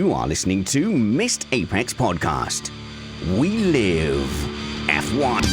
You are listening to Missed Apex Podcast. We live F1.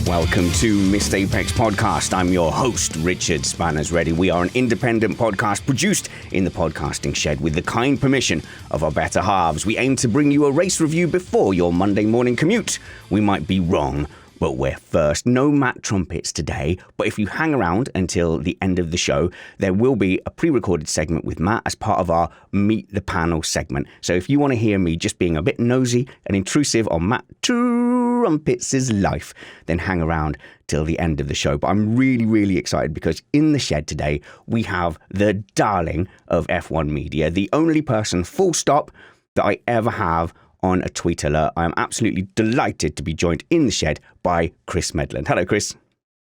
Welcome to Missed Apex Podcast. I'm your host, Richard Spanners Ready. We are an independent podcast produced in the podcasting shed with the kind permission of our better halves. We aim to bring you a race review before your Monday morning commute. We might be wrong, but we're first. No Matt Trumpets today, but if you hang around until the end of the show, there will be a pre-recorded segment with Matt as part of our Meet the Panel segment. So if you want to hear me just being a bit nosy and intrusive on Matt Trumpets' life, then hang around till the end of the show. But I'm really excited because in the shed today, we have the darling of F1 media, the only person, full stop, that I ever have on a tweet alert. I am absolutely delighted to be joined in the shed by Chris Medland. Hello, Chris.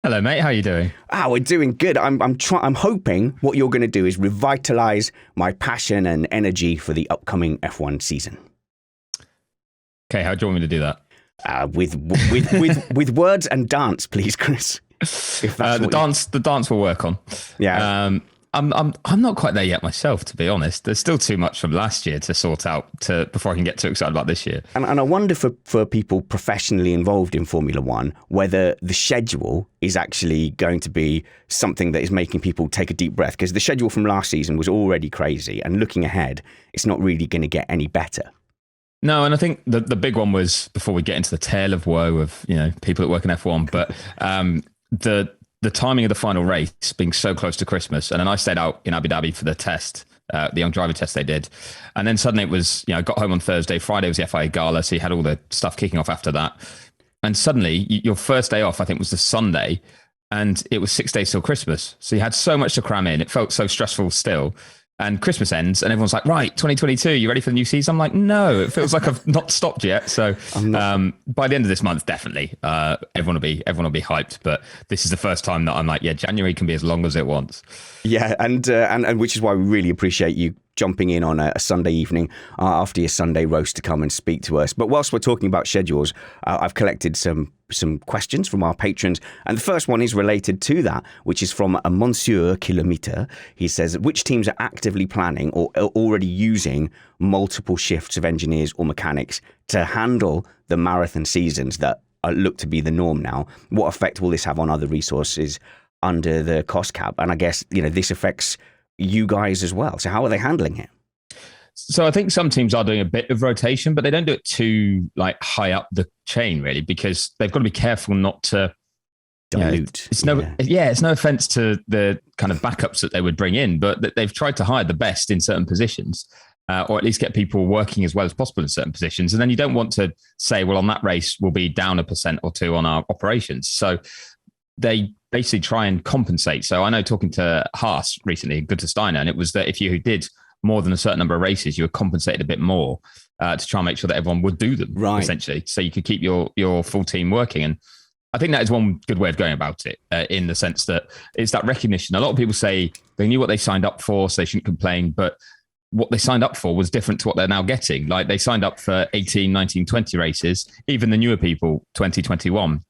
Hello, mate. How are you doing? We're doing good. I'm hoping what you're going to do is revitalize my passion and energy for the upcoming F1 season. Okay, how do you want me to do that? With words and dance, please, Chris. The dance will work on. Yeah. I'm not quite there yet myself, to be honest. There's still too much from last year to sort out before I can get too excited about this year. And I wonder for people professionally involved in Formula One, whether the schedule is actually going to be something that is making people take a deep breath, because the schedule from last season was already crazy, and looking ahead, it's not really going to get any better. No, and I think the big one was, before we get into the tale of woe of people that work in F1, but the timing of the final race being so close to Christmas. And then I stayed out in Abu Dhabi for the test, the young driver test they did. And then suddenly it was, I got home on Thursday, Friday was the FIA gala. So you had all the stuff kicking off after that. And suddenly your first day off, I think, was the Sunday, and it was 6 days till Christmas. So you had so much to cram in. It felt so stressful still. And Christmas ends and everyone's like, right, 2022, you ready for the new season? I'm like, no, it feels like I've not stopped yet. So by the end of this month, definitely, everyone will be hyped. But this is the first time that I'm like, yeah, January can be as long as it wants. Yeah, and which is why we really appreciate you jumping in on a Sunday evening after your Sunday roast to come and speak to us. But whilst we're talking about schedules, I've collected some questions from our patrons. And the first one is related to that, which is from a Monsieur Kilometer. He says, which teams are actively planning or are already using multiple shifts of engineers or mechanics to handle the marathon seasons that look to be the norm now? What effect will this have on other resources under the cost cap? And I guess, this affects you guys as well. So how are they handling it? So I think some teams are doing a bit of rotation, but they don't do it too high up the chain, really, because they've got to be careful not to dilute. It's no offense to the kind of backups that they would bring in, but they've tried to hire the best in certain positions, or at least get people working as well as possible in certain positions. And then you don't want to say, well, on that race, we'll be down 1% or 2% on our operations. So they basically try and compensate. So I know, talking to Haas recently, good to Steiner, and it was that if you did more than a certain number of races, you were compensated a bit more to try and make sure that everyone would do them, essentially, so you could keep your full team working. And I think that is one good way of going about it, in the sense that it's that recognition. A lot of people say they knew what they signed up for, so they shouldn't complain, but what they signed up for was different to what they're now getting. Like, they signed up for 18, 19, 20 races, even the newer people, 20, 21.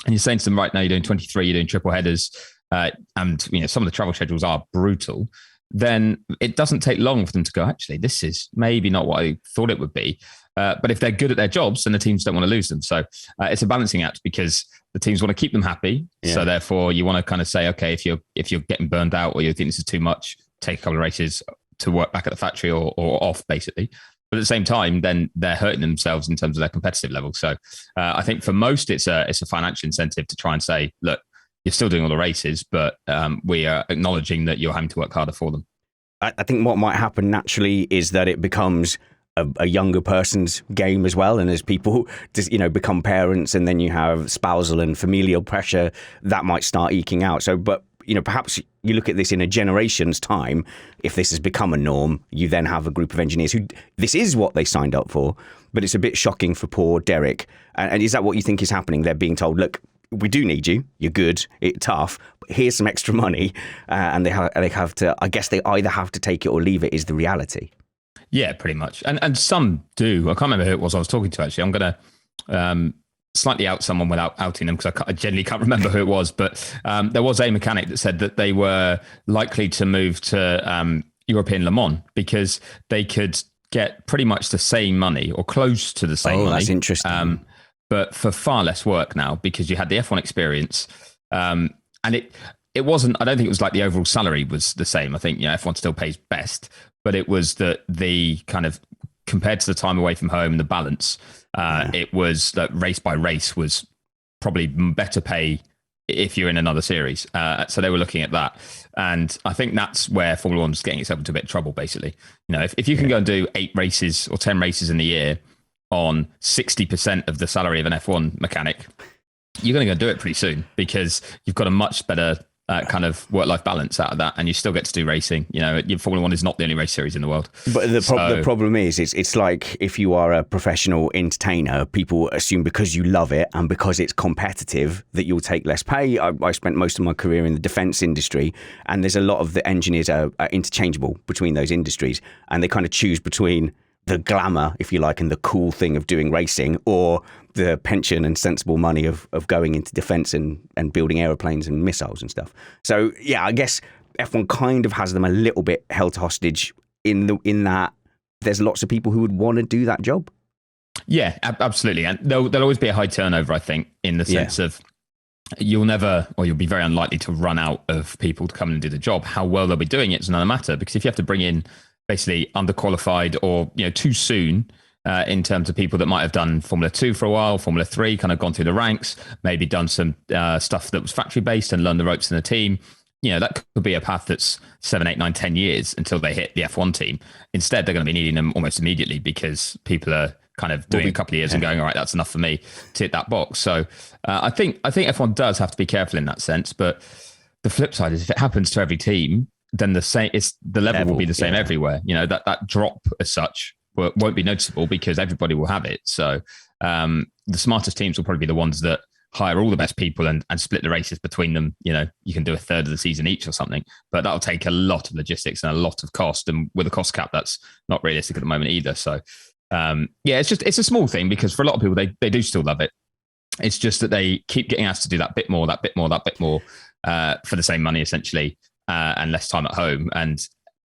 And you're saying to them, right now, you're doing 23, you're doing triple headers, and some of the travel schedules are brutal. Then it doesn't take long for them to go, actually, this is maybe not what I thought it would be. But if they're good at their jobs, then the teams don't want to lose them. So it's a balancing act, because the teams want to keep them happy. Yeah. So therefore, you want to kind of say, okay, if you're getting burned out, or you think this is too much, take a couple of races to work back at the factory or off, basically. But at the same time, then they're hurting themselves in terms of their competitive level. So I think for most, it's a financial incentive to try and say, look, you're still doing all the races, but we are acknowledging that you're having to work harder for them. I think what might happen naturally is that it becomes a younger person's game as well. And as people just, become parents, and then you have spousal and familial pressure, that might start eking out. So, but perhaps you look at this in a generation's time. If this has become a norm, you then have a group of engineers who this is what they signed up for. But it's a bit shocking for poor Derek. And is that what you think is happening? They're being told, look, we do need you. You're good. It's tough. But here's some extra money. And they have to, I guess they either have to take it or leave it, is the reality. Yeah, pretty much. And some do. I can't remember who it was I was talking to, actually. I'm going to slightly out someone without outing them, because I generally can't remember who it was, but there was a mechanic that said that they were likely to move to European Le Mans because they could get pretty much the same money or close to the same money. That's interesting. But for far less work now, because you had the F1 experience. And it wasn't, I don't think it was like the overall salary was the same. I think, F1 still pays best, but it was that the kind of, compared to the time away from home, the balance, it was that race by race was probably better pay if you're in another series. So they were looking at that. And I think that's where Formula One's getting itself into a bit of trouble, basically. If you can go and do 8 races or 10 races in the year on 60% of the salary of an F1 mechanic, you're going to go do it pretty soon, because you've got a much better kind of work-life balance out of that, and you still get to do racing. Your Formula One is not the only race series in the world. But the problem is it's like if you are a professional entertainer, people assume because you love it and because it's competitive that you'll take less pay. I spent most of my career in the defence industry, and there's a lot of the engineers are interchangeable between those industries, and they kind of choose between the glamour, if you like, and the cool thing of doing racing, or the pension and sensible money of going into defence and building aeroplanes and missiles and stuff. So yeah, I guess F1 kind of has them a little bit held hostage in that there's lots of people who would want to do that job. Yeah, absolutely. And there'll always be a high turnover, I think, in the sense of you'll be very unlikely to run out of people to come and do the job. How well they'll be doing it is another matter, because if you have to bring in basically underqualified or too soon in terms of people that might have done Formula 2 for a while, Formula 3, kind of gone through the ranks, maybe done some stuff that was factory based and learned the ropes in the team. That could be a path that's 7, 8, 9, 10 years until they hit the F1 team. Instead, they're going to be needing them almost immediately, because people are kind of doing a couple of years and going, all right, that's enough for me to hit that box. So I think F1 does have to be careful in that sense. But the flip side is, if it happens to every team, then the level will be the same everywhere. That drop as such won't be noticeable, because everybody will have it. So the smartest teams will probably be the ones that hire all the best people and split the races between them. You can do a third of the season each or something, but that'll take a lot of logistics and a lot of cost. And with a cost cap, that's not realistic at the moment either. So it's a small thing, because for a lot of people, they do still love it. It's just that they keep getting asked to do that bit more for the same money, essentially, and less time at home. And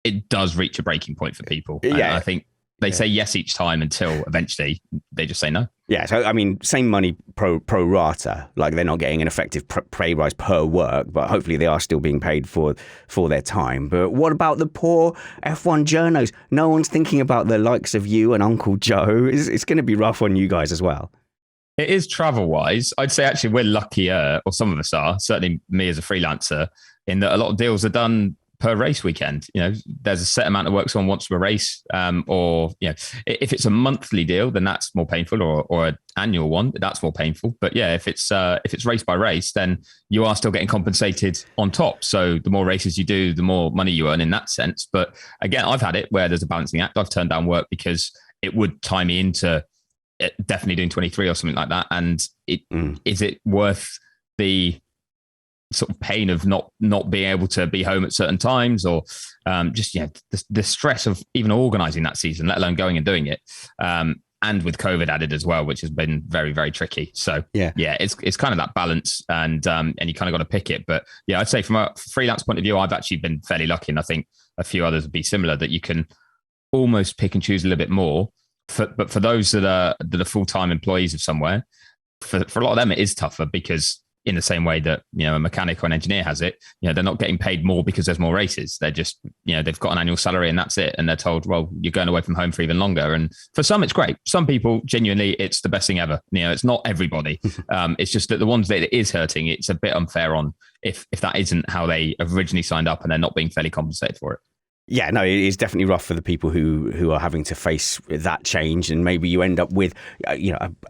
it does reach a breaking point for people. And I think they say yes each time until eventually they just say no. Yeah, so I mean, same money pro rata, like they're not getting an effective pay rise per work, but hopefully they are still being paid for their time. But what about the poor F1 journos? No one's thinking about the likes of you and Uncle Joe. It's going to be rough on you guys as well. It is travel-wise. I'd say actually we're luckier, or some of us are, certainly me as a freelancer, in that a lot of deals are done per race weekend. There's a set amount of work someone wants from a race, or if it's a monthly deal, then that's more painful, or an annual one, that's more painful. But yeah, if it's race by race, then you are still getting compensated on top. So the more races you do, the more money you earn in that sense. But again, I've had it where there's a balancing act. I've turned down work because it would tie me into definitely doing 23 or something like that. And is it worth the sort of pain of not being able to be home at certain times, or the stress of even organizing that season, let alone going and doing it, and with COVID added as well, which has been very, very tricky. So it's kind of that balance, and you kind of got to pick it. But yeah, I'd say from a freelance point of view, I've actually been fairly lucky, and I think a few others would be similar, that you can almost pick and choose a little bit more. But for those that are full-time employees of somewhere, for a lot of them it is tougher, because in the same way that a mechanic or an engineer has it, they're not getting paid more because there's more races. They're just they've got an annual salary and that's it, and they're told, well, you're going away from home for even longer. And for some it's great. Some people, genuinely, it's the best thing ever. It's not everybody. It's just that the ones that it is hurting, it's a bit unfair on if that isn't how they originally signed up and they're not being fairly compensated for it. Yeah, no, it is definitely rough for the people who are having to face that change, and maybe you end up with, I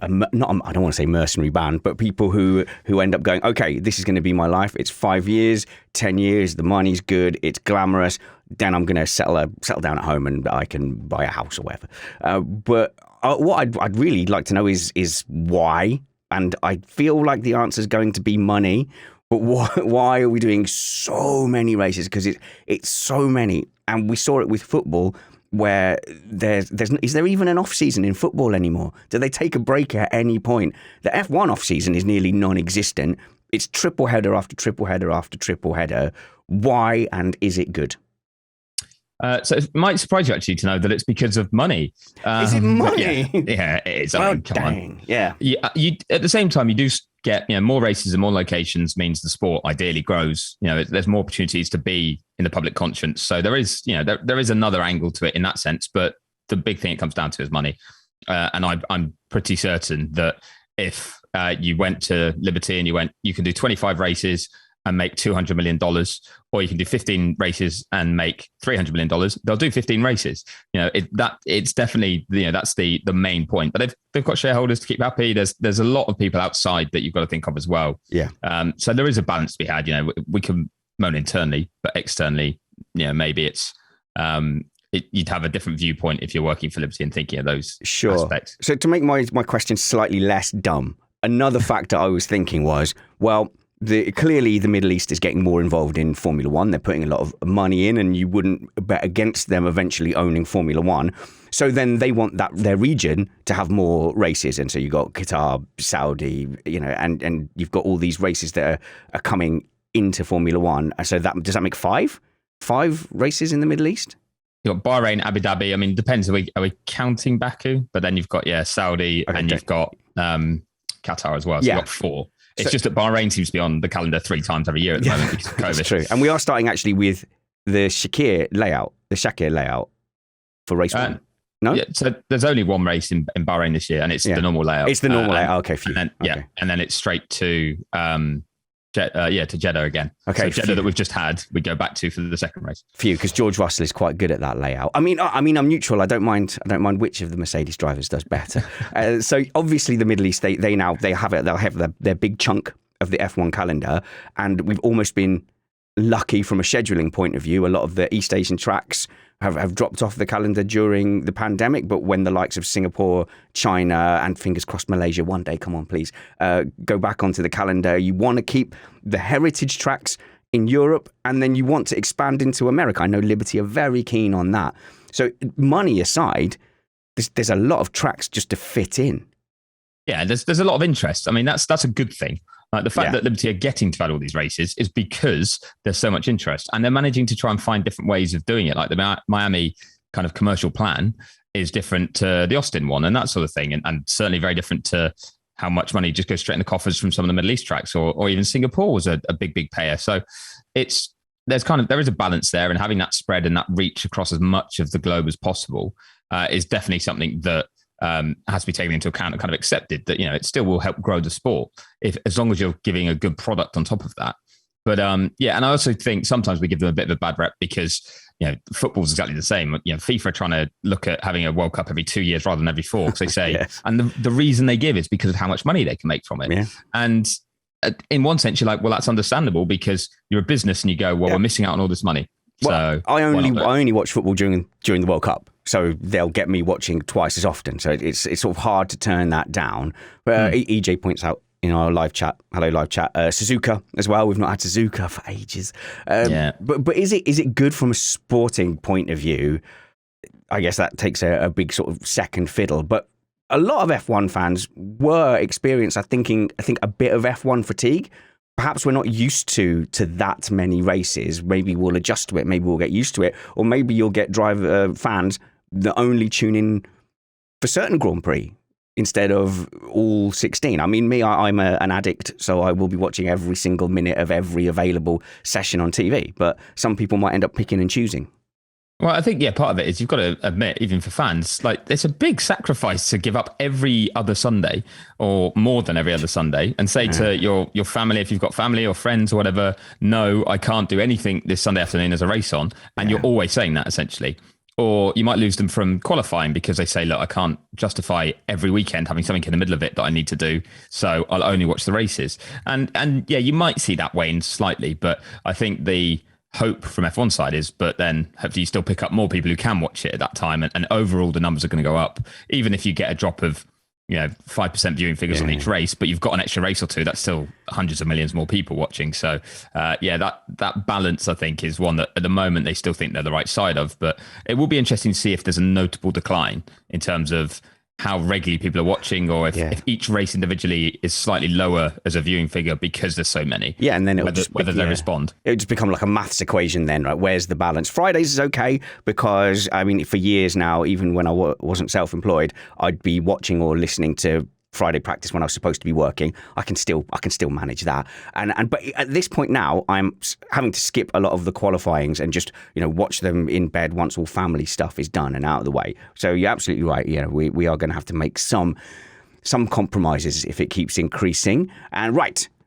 don't want to say mercenary band, but people who end up going, okay, this is going to be my life. It's 5 years, 10 years. The money's good. It's glamorous. Then I'm going to settle down at home and I can buy a house or whatever. But what I'd really like to know is why, and I feel like the answer is going to be money. But why are we doing so many races? Because it's so many. And we saw it with football. where is there even an off season in football anymore? Do they take a break at any point? The F1 off season is nearly non-existent. It's triple header after triple header after triple header. Why, and is it good? So it might surprise you actually to know that it's because of money. Is it money? Yeah, it is. Oh, dang. Yeah. You, at the same time, you do get more races and more locations means the sport ideally grows. There's more opportunities to be in the public conscience. So there is, there is another angle to it in that sense. But the big thing it comes down to is money. And I'm pretty certain that if you went to Liberty and you can do 25 races and make $200 million, or you can do 15 races and make $300 million, they'll do 15 races. It's definitely, that's the main point. But they've got shareholders to keep happy. There's a lot of people outside that you've got to think of as well. Yeah. So there is a balance to be had. We can moan internally, but externally, maybe it's, you'd have a different viewpoint if you're working for Liberty and thinking of those aspects. So to make my question slightly less dumb, another factor I was thinking was, well, clearly the Middle East is getting more involved in Formula One. They're putting a lot of money in, and you wouldn't bet against them eventually owning Formula One. So then they want their region to have more races. And so you've got Qatar, Saudi, and you've got all these races that are coming into Formula One. So does that make five races in the Middle East? You've got Bahrain, Abu Dhabi. I mean, depends. Are we counting Baku? But then you've got, Saudi, and you've got Qatar as well. So you've got 4. It's just that Bahrain seems to be on the calendar 3 times every year at the moment because of COVID. That's true. And we are starting actually with the Shakir layout for race 1. No? Yeah, so there's only one race in Bahrain this year, and it's the normal layout. It's the normal layout. Okay, phew. And then, and then it's straight to to Jeddah again. Okay, so Jeddah that we've just had, we go back to for the second race. Phew, because George Russell is quite good at that layout. I mean, I'm neutral. I don't mind which of the Mercedes drivers does better. So obviously, the Middle East, they'll have their big chunk of the F1 calendar, and we've almost been lucky from a scheduling point of view. A lot of the East Asian tracks have dropped off the calendar during the pandemic, but when the likes of Singapore, China, and fingers crossed Malaysia one day, come on please, go back onto the calendar, you want to keep the heritage tracks in Europe, and then you want to expand into America. I know Liberty are very keen on that. So money aside, there's a lot of tracks just to fit in. Yeah, there's a lot of interest. I mean, that's a good thing. Like the fact that Liberty are getting to add all these races is because there's so much interest, and they're managing to try and find different ways of doing it. Like the Miami kind of commercial plan is different to the Austin one and that sort of thing. And certainly very different to how much money just goes straight in the coffers from some of the Middle East tracks, or even Singapore was a big payer. So there is a balance there, and having that spread and that reach across as much of the globe as possible is definitely something that has to be taken into account and kind of accepted that, it still will help grow the sport as long as you're giving a good product on top of that. But and I also think sometimes we give them a bit of a bad rep because, football's exactly the same. FIFA are trying to look at having a World Cup every 2 years rather than every 4, because they say, yes. And the reason they give is because of how much money they can make from it. Yeah. And in one sense, you're like, well, that's understandable because you're a business and you go, well, we're missing out on all this money. Well, so I only watch football during the World Cup, so they'll get me watching twice as often. So it's sort of hard to turn that down. But EJ points out in our live chat, Suzuka as well. We've not had Suzuka for ages. But is it good from a sporting point of view? I guess that takes a big sort of second fiddle. But a lot of F1 fans were experienced, I think, a bit of F1 fatigue. Perhaps we're not used to that many races. Maybe we'll adjust to it. Maybe we'll get used to it. Or maybe you'll get driver fans that only tune in for certain Grand Prix instead of all 16. I mean, I'm an addict, so I will be watching every single minute of every available session on TV. But some people might end up picking and choosing. Well, I think, part of it is you've got to admit, even for fans, like it's a big sacrifice to give up every other Sunday or more than every other Sunday and say to your family, if you've got family or friends or whatever, no, I can't do anything this Sunday afternoon there's a race on. And you're always saying that essentially. Or you might lose them from qualifying because they say, look, I can't justify every weekend having something in the middle of it that I need to do. So I'll only watch the races. And you might see that wane slightly, but I think the hope from F1 side is, but then hopefully you still pick up more people who can watch it at that time, and overall the numbers are going to go up, even if you get a drop of 5% viewing figures on each race, but you've got an extra race or two, that's still hundreds of millions more people watching. So that balance, I think, is one that at the moment they still think they're the right side of, but it will be interesting to see if there's a notable decline in terms of how regularly people are watching, or if each race individually is slightly lower as a viewing figure because there's so many. Yeah, and then whether they respond. It would just become like a maths equation then, right? Where's the balance? Fridays is okay because, I mean, for years now, even when I wasn't self-employed, I'd be watching or listening to Friday practice when I was supposed to be working. I can still manage that. But at this point now, I'm having to skip a lot of the qualifyings and just watch them in bed once all family stuff is done and out of the way. So you're absolutely right. We are going to have to make some compromises if it keeps increasing. And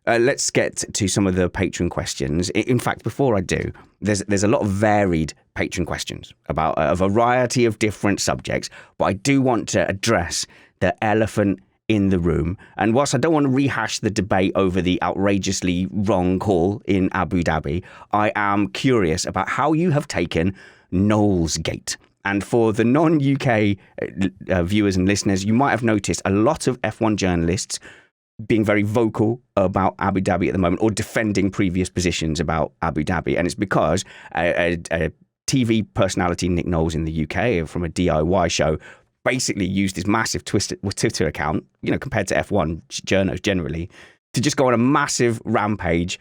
let's get to some of the patron questions. In fact, before I do, there's a lot of varied patron questions about a variety of different subjects, but I do want to address the elephant in the room. And whilst I don't want to rehash the debate over the outrageously wrong call in Abu Dhabi, I am curious about how you have taken Knowles-gate. And for the non-UK viewers and listeners, you might have noticed a lot of F1 journalists being very vocal about Abu Dhabi at the moment, or defending previous positions about Abu Dhabi. And it's because a TV personality, Nick Knowles in the UK, from a DIY show, basically used his massive Twitter account, compared to F1 journos generally, to just go on a massive rampage,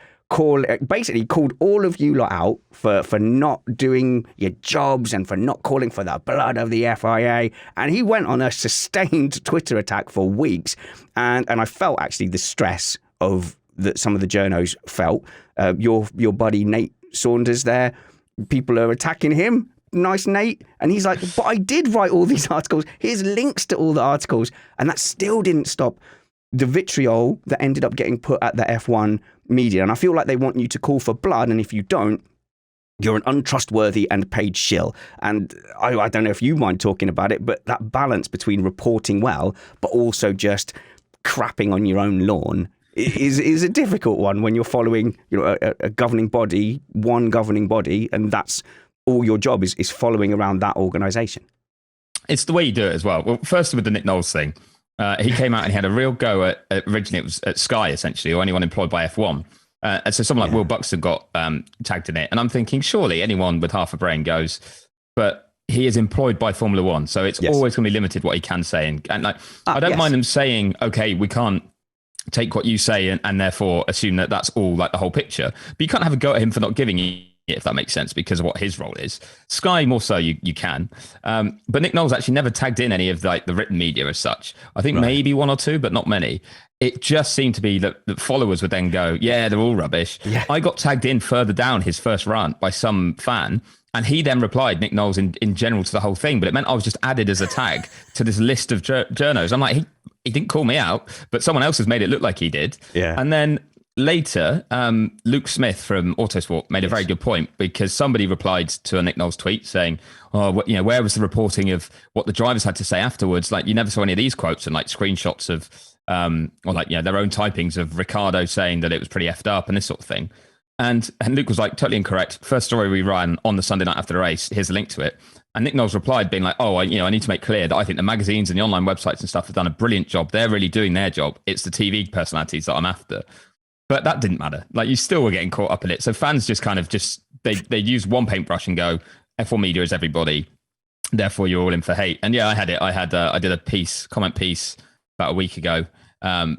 basically called all of you lot out for not doing your jobs and for not calling for the blood of the FIA. And he went on a sustained Twitter attack for weeks. And I felt actually the stress of that some of the journos felt. Your buddy Nate Saunders there, people are attacking him. Nice Nate. And he's like, but I did write all these articles. Here's links to all the articles. And that still didn't stop the vitriol that ended up getting put at the F1 media. And I feel like they want you to call for blood. And if you don't, you're an untrustworthy and paid shill. And I don't know if you mind talking about it, but that balance between reporting well, but also just crapping on your own lawn is a difficult one when you're following a governing body, one governing body, and that's all your job is following around that organisation. It's the way you do it as well. Well, first with the Nick Knowles thing, he came out and he had a real go at originally it was at Sky essentially, or anyone employed by F1. And so someone like Will Buxton got tagged in it. And I'm thinking, surely anyone with half a brain goes, but he is employed by Formula One. So it's always going to be limited what he can say. And I don't mind them saying, okay, we can't take what you say and therefore assume that that's all like the whole picture. But you can't have a go at him for not giving you, if that makes sense, because of what his role is. Sky more so you can. But Nick Knowles actually never tagged in any of the written media as such. I think maybe one or two, but not many. It just seemed to be that followers would then go, yeah, they're all rubbish. Yeah. I got tagged in further down his first rant by some fan, and he then replied, Nick Knowles, in general to the whole thing, but it meant I was just added as a tag to this list of journos. I'm like, he didn't call me out, but someone else has made it look like he did. Yeah. And then later, Luke Smith from Autosport made a very good point, because somebody replied to a Nick Knowles tweet saying, where was the reporting of what the drivers had to say afterwards? Like, you never saw any of these quotes and like screenshots of, their own typings of Ricardo saying that it was pretty effed up and this sort of thing. And Luke was like, totally incorrect. First story we ran on the Sunday night after the race. Here's the link to it. And Nick Knowles replied being like, I need to make clear that I think the magazines and the online websites and stuff have done a brilliant job. They're really doing their job. It's the TV personalities that I'm after. But that didn't matter. Like, you still were getting caught up in it. So fans just kind of they use one paintbrush and go, F1 media is everybody. Therefore, you're all in for hate. And yeah, I had it. I did a comment piece about a week ago,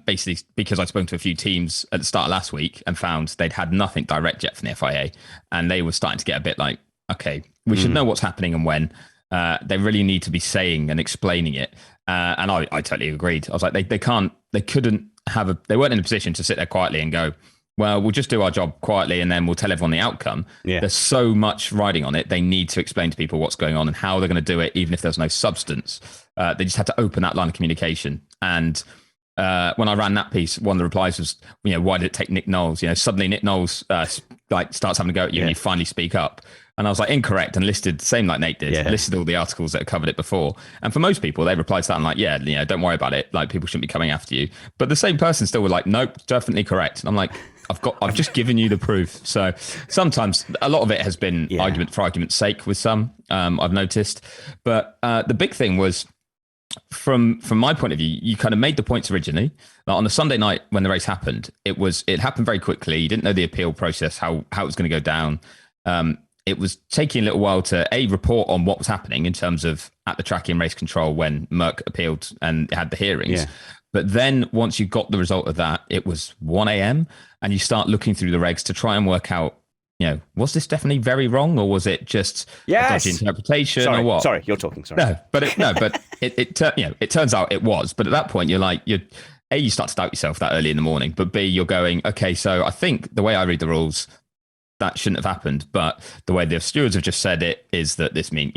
basically because I'd spoken to a few teams at the start of last week and found they'd had nothing direct yet from the FIA. And they were starting to get a bit like, okay, we should know what's happening and when. They really need to be saying and explaining it. And I totally agreed. I was like, they weren't in a position to sit there quietly and go, well, we'll just do our job quietly and then we'll tell everyone the outcome. Yeah. There's so much riding on it. They need to explain to people what's going on and how they're going to do it, even if there's no substance. They just had to open that line of communication. And when I ran that piece, one of the replies was, why did it take Nick Knowles? Suddenly Nick Knowles starts having to go at you and you finally speak up. And I was like, incorrect, and listed, same like Nate did, listed all the articles that covered it before. And for most people, they replied to that and like, don't worry about it. Like, people shouldn't be coming after you. But the same person still were like, nope, definitely correct. And I'm like, I've just given you the proof. So sometimes a lot of it has been argument for argument's sake with some, I've noticed. But the big thing was, from my point of view, you kind of made the points originally. On the Sunday night when the race happened, it happened very quickly. You didn't know the appeal process, how it was going to go down. It was taking a little while to report on what was happening in terms of at the track in race control when Merck appealed and had the hearings. Yeah. But then once you got the result of that, it was 1 a.m. and you start looking through the regs to try and work out, was this definitely very wrong, or was it just a dodgy interpretation, or what? Sorry, you're talking. Sorry. No, but it turns out it was. But at that point, you start to doubt yourself that early in the morning. But B, you're going, okay, so I think the way I read the rules, that shouldn't have happened. But the way the stewards have just said it is that this means,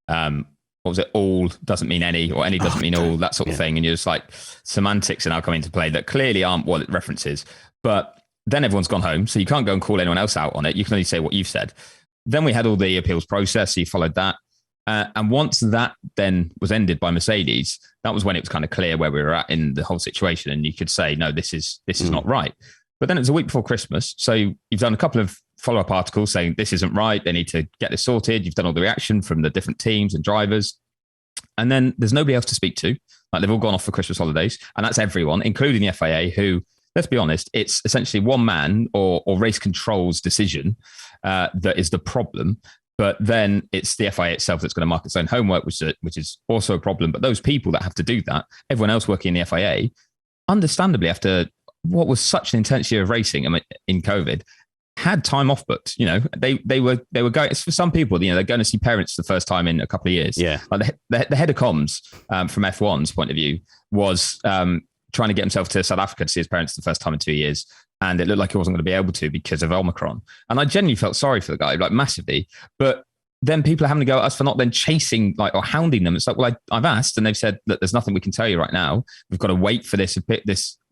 what was it? All doesn't mean any, or any doesn't mean all, that sort of thing. And you're just like, semantics are now coming into play that clearly aren't what it references. But then everyone's gone home, so you can't go and call anyone else out on it. You can only say what you've said. Then we had all the appeals process, so you followed that. And once that then was ended by Mercedes, that was when it was kind of clear where we were at in the whole situation. And you could say, no, this is not right. But then it was a week before Christmas. So you've done a couple of follow-up articles saying this isn't right. They need to get this sorted. You've done all the reaction from the different teams and drivers. And then there's nobody else to speak to. Like, they've all gone off for Christmas holidays. And that's everyone, including the FIA, who, let's be honest, it's essentially one man or race control's decision that is the problem. But then it's the FIA itself that's going to mark its own homework, which is also a problem. But those people that have to do that, everyone else working in the FIA, understandably, after what was such an intense year of racing in COVID, had time off booked. They were going, for some people, they're going to see parents for the first time in a couple of years. Yeah. Like the head of comms from F1's point of view was trying to get himself to South Africa to see his parents the first time in 2 years. And it looked like he wasn't going to be able to because of Omicron. And I genuinely felt sorry for the guy, like massively. But then people are having to go at us for not then chasing or hounding them. It's like, well, I've asked and they've said that there's nothing we can tell you right now. We've got to wait for this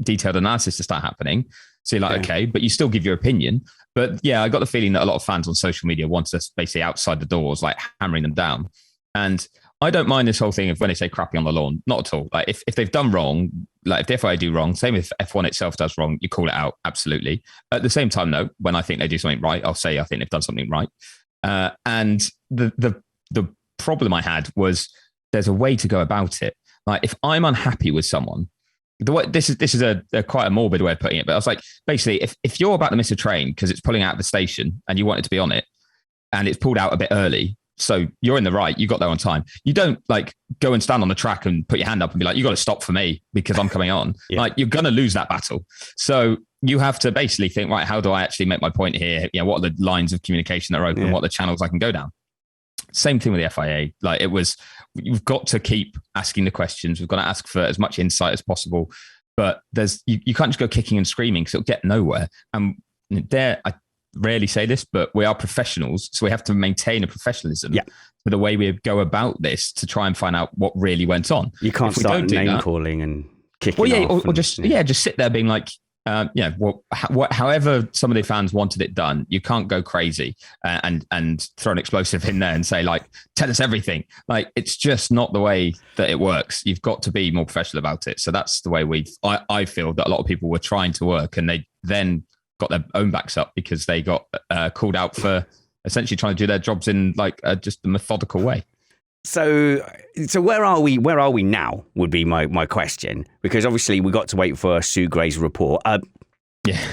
detailed analysis to start happening. So you're like, okay, but you still give your opinion. But yeah, I got the feeling that a lot of fans on social media want us basically outside the doors, like hammering them down. And I don't mind this whole thing of when they say crapping on the lawn, not at all. Like if they've done wrong, like if the FIA do wrong, same if F1 itself does wrong, you call it out, absolutely. At the same time, though, when I think they do something right, I'll say I think they've done something right. And the problem I had was there's a way to go about it. Like if I'm unhappy with someone, this is a quite a morbid way of putting it, but I was like, basically, if you're about to miss a train because it's pulling out of the station and you wanted to be on it and it's pulled out a bit early, so you're in the right, you got there on time. You don't like go and stand on the track and put your hand up and be like, you got to stop for me because I'm coming on. Yeah. Like you're going to lose that battle. So you have to basically think, right, how do I actually make my point here? What are the lines of communication that are open? What are the channels I can go down? Same thing with the FIA. Like you've got to keep asking the questions. We've got to ask for as much insight as possible, but you can't just go kicking and screaming because it'll get nowhere. And I rarely say this, but we are professionals. So we have to maintain a professionalism for the way we go about this to try and find out what really went on. You can't start name calling and kicking off. Or just sit there being like, however some of the fans wanted it done, you can't go crazy and throw an explosive in there and say like, tell us everything. Like it's just not the way that it works. You've got to be more professional about it. So that's the way I feel that a lot of people were trying to work and they then got their own backs up because they got called out for essentially trying to do their jobs in like just a methodical way. So where are we? Where are we now? Would be my question, because obviously we got to wait for Sue Gray's report.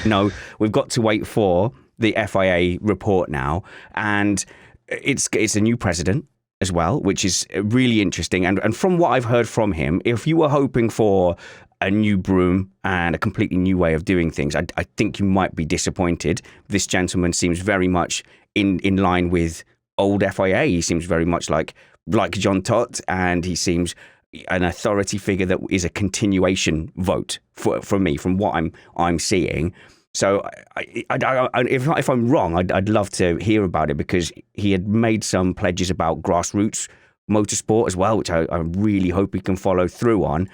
No, we've got to wait for the FIA report now, and it's a new president as well, which is really interesting. And from what I've heard from him, if you were hoping for a new broom and a completely new way of doing things, I think you might be disappointed. This gentleman seems very much in line with old FIA. He seems very much like John Tott, and he seems an authority figure that is a continuation vote for me from what I'm seeing. So if I'm wrong, I'd love to hear about it, because he had made some pledges about grassroots motorsport as well, which I really hope he can follow through on.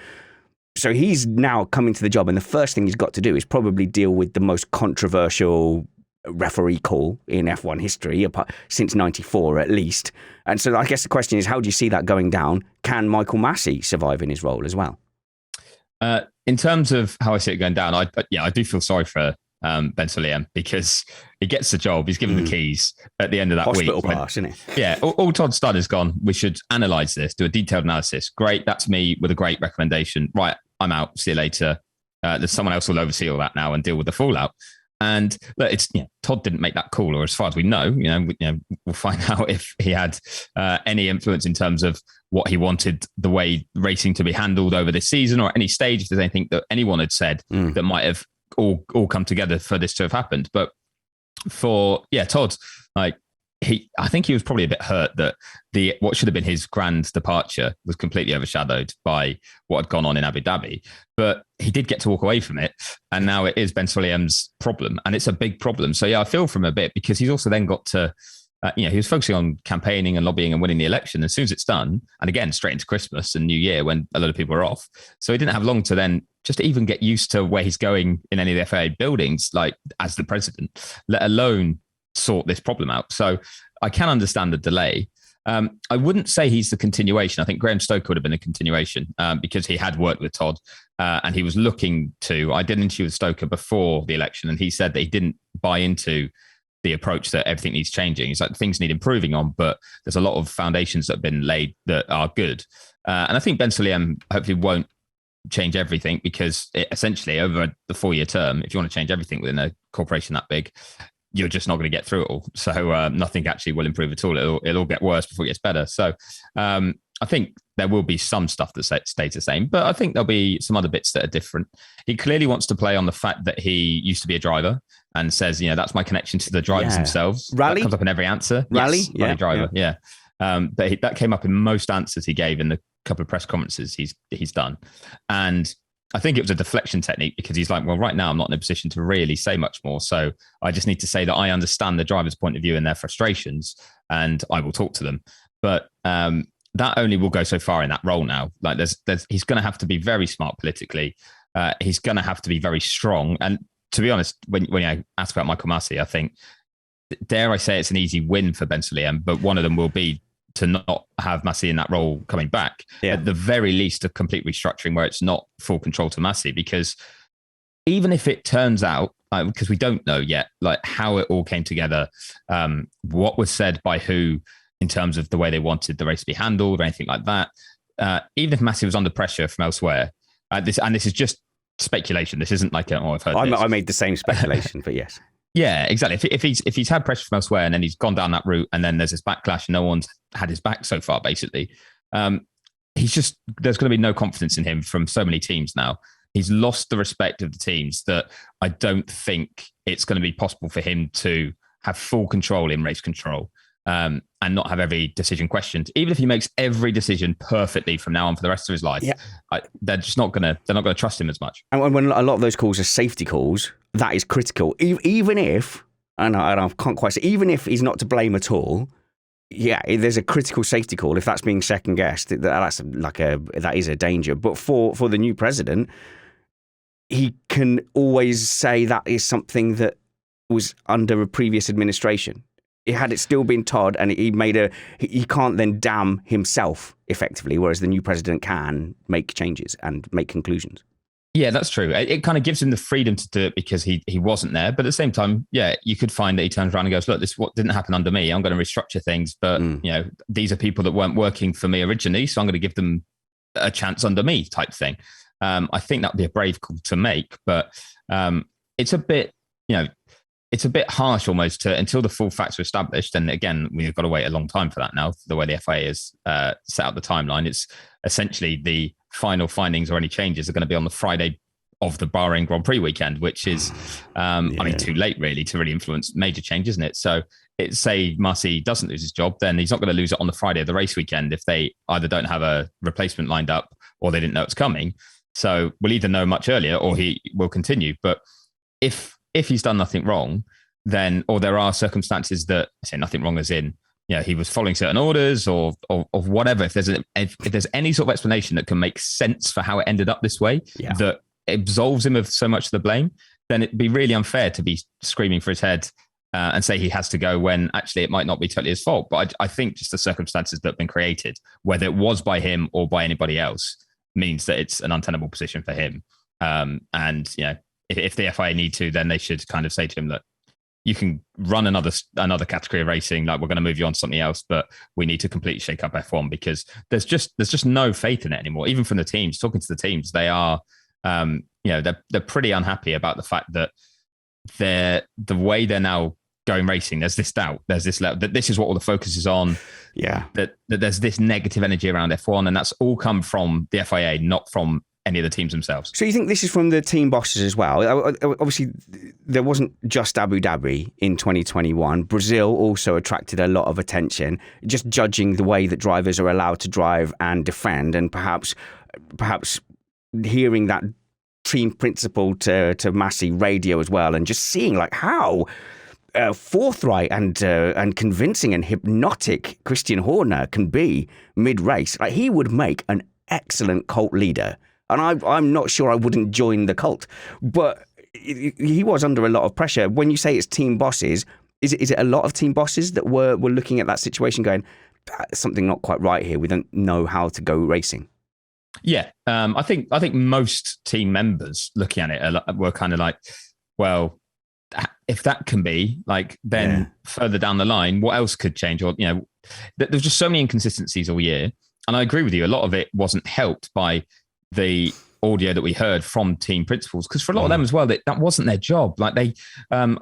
So he's now coming to the job, and the first thing he's got to do is probably deal with the most controversial referee call in F1 history since '94 at least. And so I guess the question is, how do you see that going down? Can Michael Massey survive in his role as well? In terms of how I see it going down, I do feel sorry for Ben Sulayem, because he gets the job. He's given the keys at the end of that Hospital week. pass, isn't it? Yeah, all Todd's done is gone, we should analyse this, do a detailed analysis. Great, that's me with a great recommendation. Right, I'm out. See you later. There's someone else will oversee all that now and deal with the fallout. And look, it's Todd didn't make that call, or as far as we know, we'll find out if he had any influence in terms of what he wanted the way racing to be handled over this season, or at any stage, if there's anything that anyone had said that might have all come together for this to have happened. But for Todd, I think he was probably a bit hurt that what should have been his grand departure was completely overshadowed by what had gone on in Abu Dhabi. But he did get to walk away from it, and now it is Ben Sulayem's problem, and it's a big problem. So I feel for him a bit, because he's also then got to, he was focusing on campaigning and lobbying and winning the election. As soon as it's done, and again straight into Christmas and New Year when a lot of people are off, so he didn't have long to then just even get used to where he's going in any of the FAA buildings, like as the president, let alone sort this problem out. So I can understand the delay. I wouldn't say he's the continuation. I think Graham Stoker would have been a continuation because he had worked with Todd and he was looking to. I did an interview with Stoker before the election, and he said that he didn't buy into the approach that everything needs changing. It's like things need improving on, but there's a lot of foundations that have been laid that are good. And I think Ben Sulayem hopefully won't change everything, because essentially over the 4-year term, if you want to change everything within a corporation that big, you're just not going to get through it all. So nothing actually will improve at all. It'll get worse before it gets better. So I think there will be some stuff that stays the same, but I think there'll be some other bits that are different. He clearly wants to play on the fact that he used to be a driver and says, that's my connection to the drivers themselves. Rally? That comes up in every answer. Rally? Yes, rally driver. Yeah. But that came up in most answers he gave in the couple of press conferences he's done. And I think it was a deflection technique, because he's like, well, right now I'm not in a position to really say much more. So I just need to say that I understand the driver's point of view and their frustrations, and I will talk to them. But that only will go so far in that role now. Like he's going to have to be very smart politically. He's going to have to be very strong. And to be honest, when I ask about Michael Massey, I think, dare I say, it's an easy win for Ben Sulayem, but one of them will be to not have Massey in that role coming back. At the very least, a complete restructuring where it's not full control to Massey, because even if it turns out, because we don't know yet, like how it all came together, what was said by who in terms of the way they wanted the race to be handled or anything like that, even if Massey was under pressure from elsewhere, this is just speculation. This isn't like, I've heard this. I made the same speculation, but yes. Yeah, exactly. If he's had pressure from elsewhere and then he's gone down that route and then there's this backlash and no one's had his back so far, basically, there's going to be no confidence in him from so many teams now. He's lost the respect of the teams that I don't think it's going to be possible for him to have full control in race control and not have every decision questioned. Even if he makes every decision perfectly from now on for the rest of his life, they're not going to trust him as much. And when a lot of those calls are safety calls, that is critical. Even if, and I can't quite say, even if he's not to blame at all, there's a critical safety call. If that's being second guessed, that is a danger. But for the new president, he can always say that is something that was under a previous administration. Had it still been Todd, and he can't then damn himself effectively, whereas the new president can make changes and make conclusions. Yeah, that's true. It kind of gives him the freedom to do it because he wasn't there. But at the same time, you could find that he turns around and goes, look, this what didn't happen under me. I'm going to restructure things. But, these are people that weren't working for me originally. So I'm going to give them a chance under me type thing. I think that would be a brave call to make. But it's a bit, it's a bit harsh almost until the full facts are established. And again, we've got to wait a long time for that now, the way the FIA has set up the timeline. It's essentially the final findings or any changes are going to be on the Friday of the Bahrain Grand Prix weekend, which is, too late really to really influence major change, isn't it? So say Massey doesn't lose his job, then he's not going to lose it on the Friday of the race weekend if they either don't have a replacement lined up or they didn't know it's coming. So we'll either know much earlier or he will continue. But if he's done nothing wrong, then, or there are circumstances that, I say nothing wrong as in, he was following certain orders or whatever. If there's any sort of explanation that can make sense for how it ended up this way, that absolves him of so much of the blame, then it'd be really unfair to be screaming for his head and say he has to go when actually it might not be totally his fault. But I think just the circumstances that have been created, whether it was by him or by anybody else, means that it's an untenable position for him. if the FIA need to, then they should kind of say to him, look, you can run another category of racing. Like, we're going to move you on to something else, but we need to completely shake up F1 because there's just no faith in it anymore. Even from the teams, talking to the teams, they are, they're pretty unhappy about the fact that the way they're now going racing. There's this doubt. There's this that this is what all the focus is on. Yeah. That there's this negative energy around F1, and that's all come from the FIA, not from any of the teams themselves. So you think this is from the team bosses as well? Obviously, there wasn't just Abu Dhabi in 2021. Brazil also attracted a lot of attention, just judging the way that drivers are allowed to drive and defend, and perhaps hearing that team principle to Massey radio as well, and just seeing like how forthright and convincing and hypnotic Christian Horner can be mid-race. Like, he would make an excellent cult leader. And I'm not sure I wouldn't join the cult, but he was under a lot of pressure. When you say it's team bosses, is it a lot of team bosses that were looking at that situation going, "That's something not quite right here. We don't know how to go racing"? Yeah, I think most team members looking at it were kind of like, well, if that can be like, then further down the line, what else could change? Or there's just so many inconsistencies all year, and I agree with you. A lot of it wasn't helped by the audio that we heard from team principals, because for a lot of them as well, that wasn't their job. Like I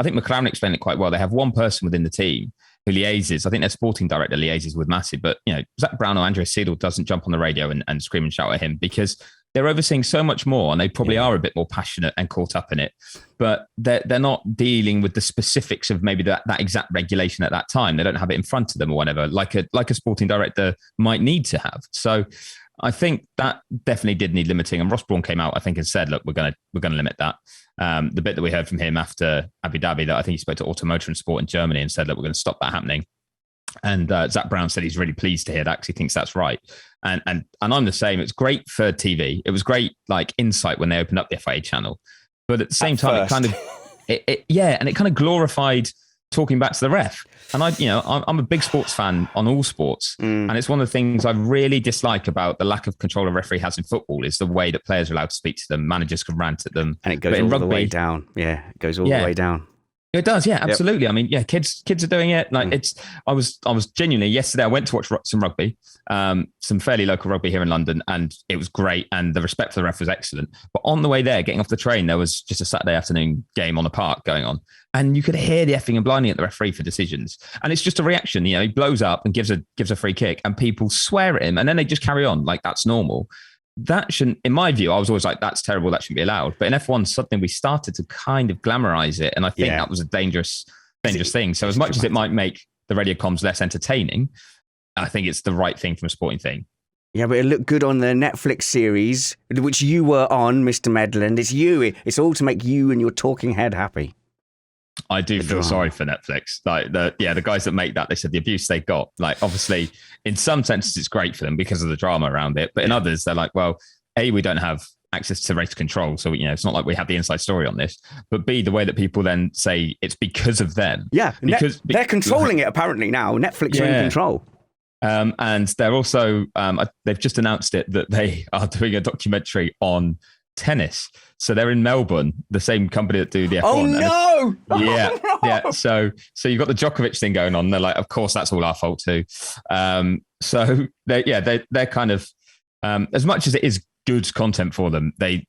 think McLaren explained it quite well. They have one person within the team who liaises. I think their sporting director liaises with Massey, but Zach Brown or Andrea Seidel doesn't jump on the radio and scream and shout at him, because they're overseeing so much more, and they probably are a bit more passionate and caught up in it, but they're not dealing with the specifics of maybe that exact regulation at that time. They don't have it in front of them or whatever, like a sporting director might need to have. So I think that definitely did need limiting. And Ross Brawn came out, I think, and said, look, we're going to limit that. The bit that we heard from him after Abu Dhabi, that I think he spoke to Automotor and Sport in Germany and said, look, we're going to stop that happening. And Zach Brown said he's really pleased to hear that, because he thinks that's right. And I'm the same. It's great for TV. It was great, like, insight when they opened up the FIA channel. But at the same time, it kind of, and it kind of glorified talking back to the ref. And I'm a big sports fan on all sports. And it's one of the things I really dislike about the lack of control a referee has in football, is the way that players are allowed to speak to them. Managers can rant at them. And it goes all the way down. Yeah, it goes all the way down. It does, yeah, absolutely. Yep. I mean, kids are doing it. Like I was genuinely, yesterday I went to watch some rugby, some fairly local rugby here in London, and it was great. And the respect for the ref was excellent. But on the way there, getting off the train, there was just a Saturday afternoon game on the park going on, and you could hear the effing and blinding at the referee for decisions. And it's just a reaction. He blows up and gives a free kick, and people swear at him, and then they just carry on like that's normal. That shouldn't, in my view, I was always like, that's terrible, that shouldn't be allowed. But in F1, suddenly we started to kind of glamorize it. And I think that was a dangerous thing. So as much as it might make the radio comms less entertaining, I think it's the right thing from a sporting thing. Yeah, but it looked good on the Netflix series, which you were on, Mr. Medland. It's you. It's all to make you and your talking head happy. I do feel sorry for Netflix. Like the guys that make that, they said the abuse they got. Like, obviously, in some senses, it's great for them because of the drama around it. But in others, they're like, well, A, we don't have access to race control, so it's not like we have the inside story on this. But B, the way that people then say it's because of them. Yeah, because they're controlling it apparently now. Netflix are in control. And they're also they've just announced it that they are doing a documentary on tennis. So they're in Melbourne, the same company that do the F1. Oh no! Yeah. So you've got the Djokovic thing going on. They're like, of course, that's all our fault too. So they're kind of, as much as it is good content for them, they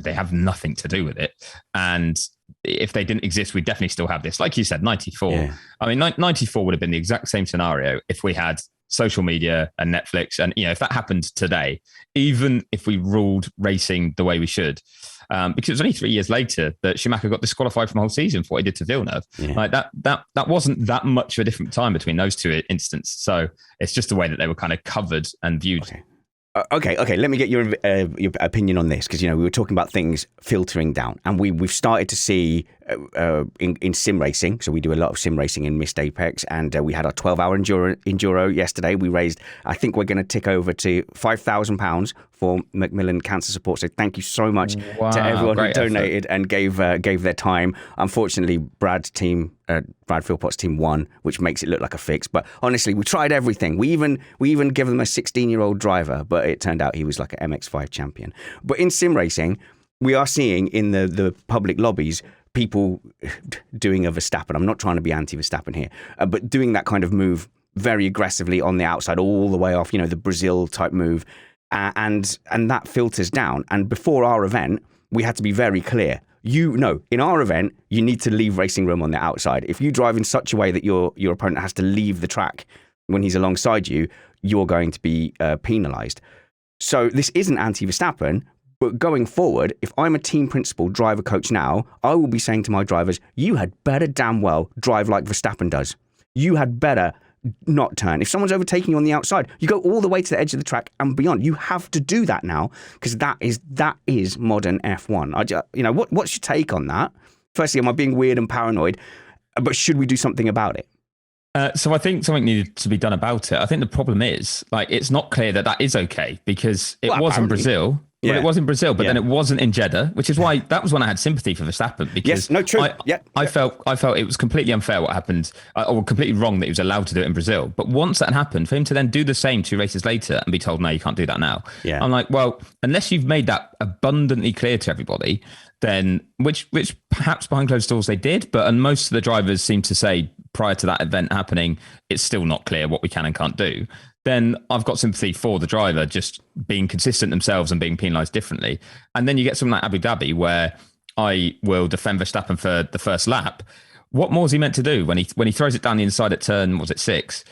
have nothing to do with it. And if they didn't exist, we'd definitely still have this. Like you said, 94. Yeah. I mean, 94 would have been the exact same scenario if we had social media and Netflix. And, if that happened today, even if we ruled racing the way we should, because it was only 3 years later that Schumacher got disqualified from the whole season for what he did to Villeneuve. Yeah. Like that wasn't that much of a different time between those two instances. So it's just the way that they were kind of covered and viewed. Okay. Let me get your opinion on this, because we were talking about things filtering down, and we've started to see in sim racing. So we do a lot of sim racing in Missed Apex, and we had our 12-hour enduro yesterday. We raised, I think we're going to tick over to £5,000 for Macmillan Cancer Support. So thank you so much to everyone who donated and gave their time. Unfortunately, Brad Philpott's team won, which makes it look like a fix. But honestly, we tried everything. We even gave them a 16-year-old driver, but it turned out he was like an MX5 champion. But in sim racing, we are seeing in the public lobbies people doing a Verstappen. I'm not trying to be anti-Verstappen here, but doing that kind of move very aggressively on the outside, all the way off, the Brazil type move, and that filters down. And before our event, we had to be very clear. In our event, you need to leave racing room on the outside. If you drive in such a way that your opponent has to leave the track when he's alongside you, you're going to be penalised. So this isn't anti-Verstappen, but going forward, if I'm a team principal driver coach now, I will be saying to my drivers, you had better damn well drive like Verstappen does. You had better not turn. If someone's overtaking you on the outside, you go all the way to the edge of the track and beyond. You have to do that now, because that is modern F1. What's your take on that? Firstly, am I being weird and paranoid? But should we do something about it? So I think something needed to be done about it. I think the problem is, it's not clear that is okay, because it was in Brazil. Yeah. Well, it was in Brazil, but then it wasn't in Jeddah, which is why that was when I had sympathy for Verstappen, because I felt it was completely unfair what happened, or completely wrong that he was allowed to do it in Brazil. But once that happened, for him to then do the same 2 races later and be told, no, you can't do that now. Yeah. I'm like, well, unless you've made that abundantly clear to everybody, then which perhaps behind closed doors they did, but and most of the drivers seem to say prior to that event happening, it's still not clear what we can and can't do. Then I've got sympathy for the driver just being consistent themselves and being penalised differently. And then you get something like Abu Dhabi, where I will defend Verstappen for the first lap. What more is he meant to do when he throws it down the inside at turn, was it 6,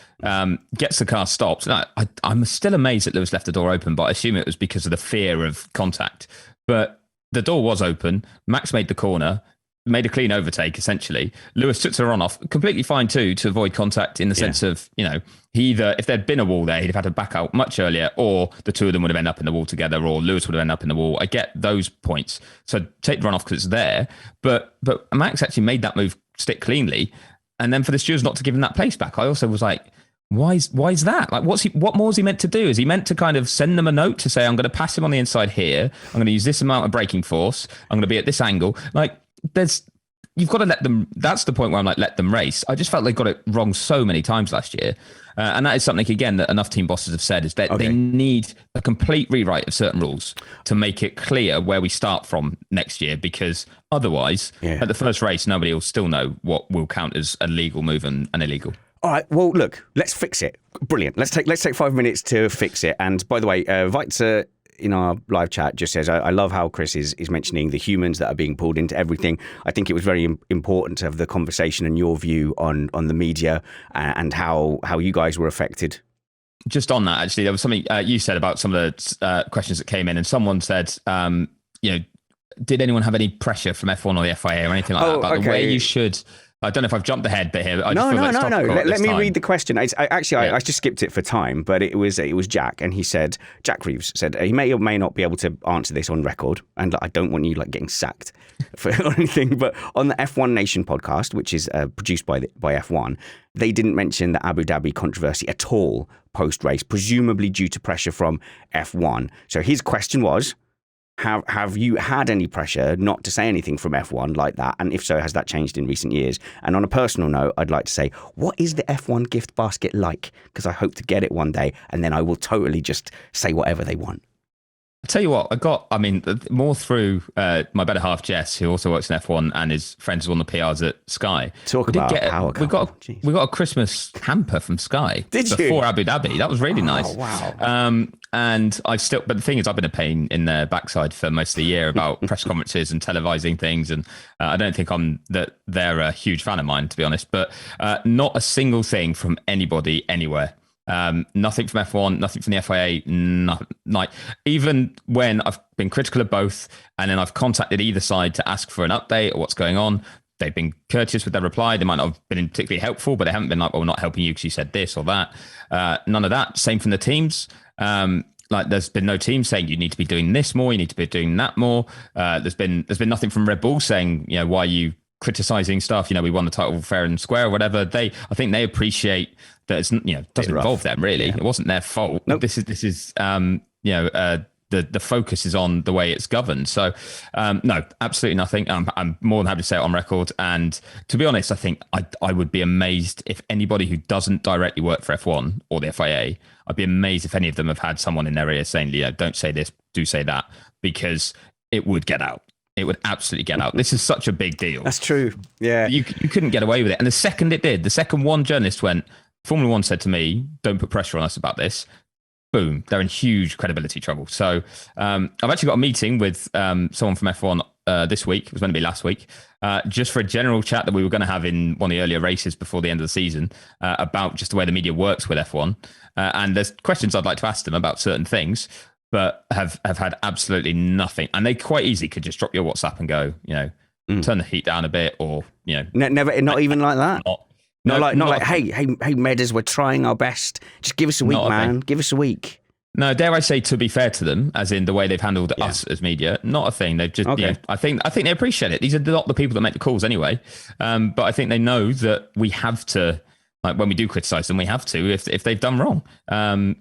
gets the car stopped? And I'm still amazed that Lewis left the door open, but I assume it was because of the fear of contact. But the door was open. Max made the corner, made a clean overtake, essentially. Lewis took to the runoff, completely fine too, to avoid contact, in the sense of, he either, if there'd been a wall there, he'd have had to back out much earlier, or the two of them would have ended up in the wall together, or Lewis would have ended up in the wall. I get those points. So take the runoff because it's there. But Max actually made that move stick cleanly. And then for the stewards not to give him that place back, I also was like, why is that? Like, what more is he meant to do? Is he meant to kind of send them a note to say, I'm going to pass him on the inside here, I'm going to use this amount of braking force, I'm going to be at this angle? Like, you've got to let them. That's the point where I'm like, let them race. I just felt they got it wrong so many times last year. And that is something, again, that enough team bosses have said, is that they need a complete rewrite of certain rules to make it clear where we start from next year, because otherwise, at the first race, nobody will still know what will count as a legal move and illegal. All right, well, look, let's fix it. Brilliant. Let's take 5 minutes to fix it. And by the way, Weitzer in our live chat just says, I love how Chris is mentioning the humans that are being pulled into everything. I think it was very important to have the conversation and your view on the media and how you guys were affected. Just on that, actually, there was something you said about some of the questions that came in, and someone said, did anyone have any pressure from F1 or the FIA or anything like that about the way you should... I don't know if I've jumped ahead bit here. No. Let me read the question. I just skipped it for time, but it was Jack, and he said, Jack Reeves said, he may or may not be able to answer this on record, and I don't want you getting sacked for anything, but on the F1 Nation podcast, which is produced by F1, they didn't mention the Abu Dhabi controversy at all post-race, presumably due to pressure from F1. So his question was, have you had any pressure not to say anything from F1 like that? And if so, has that changed in recent years? And on a personal note, I'd like to say, what is the F1 gift basket like? Because I hope to get it one day, and then I will totally just say whatever they want. I'll tell you what, more through my better half, Jess, who also works in F1 and is friends with one of the PRs at Sky. We got a Christmas hamper from Sky before Abu Dhabi. That was really nice. Wow. And but the thing is, I've been a pain in their backside for most of the year about press conferences and televising things. And I don't think they're a huge fan of mine, to be honest, but not a single thing from anybody anywhere. Nothing from F1, nothing from the FIA, even when I've been critical of both, and then I've contacted either side to ask for an update or what's going on, they've been courteous with their reply. They might not have been particularly helpful, but they haven't been like, well, we're not helping you because you said this or that. None of that. Same from the teams. There's been no team saying you need to be doing this more, you need to be doing that more. There's been nothing from Red Bull saying, why are you criticizing stuff? We won the title fair and square or whatever. I think they appreciate that it's doesn't involve them really. It wasn't their fault. Nope. This is the focus is on the way it's governed. So no, absolutely nothing. I'm more than happy to say it on record. And to be honest, I think I would be amazed if anybody who doesn't directly work for F1 or the FIA, I'd be amazed if any of them have had someone in their ear saying, don't say this, do say that, because it would get out. It would absolutely get out. This is such a big deal. That's true. Yeah. You couldn't get away with it. And the second it did, the second one journalist went, Formula One said to me, don't put pressure on us about this. Boom, they're in huge credibility trouble. So I've actually got a meeting with someone from F1 this week. It was meant to be last week, just for a general chat that we were going to have in one of the earlier races before the end of the season about just the way the media works with F1. And there's questions I'd like to ask them about certain things, but have had absolutely nothing. And they quite easily could just drop your WhatsApp and go, turn the heat down a bit, or, Never, not even like that? Not like, hey, Medders, we're trying our best. Just give us a week, man. Give us a week. No, dare I say, to be fair to them, as in the way they've handled us as media, not a thing. They've just, I think they appreciate it. These are not the people that make the calls anyway. But I think they know that we have to, like when we do criticize them, we have to if they've done wrong.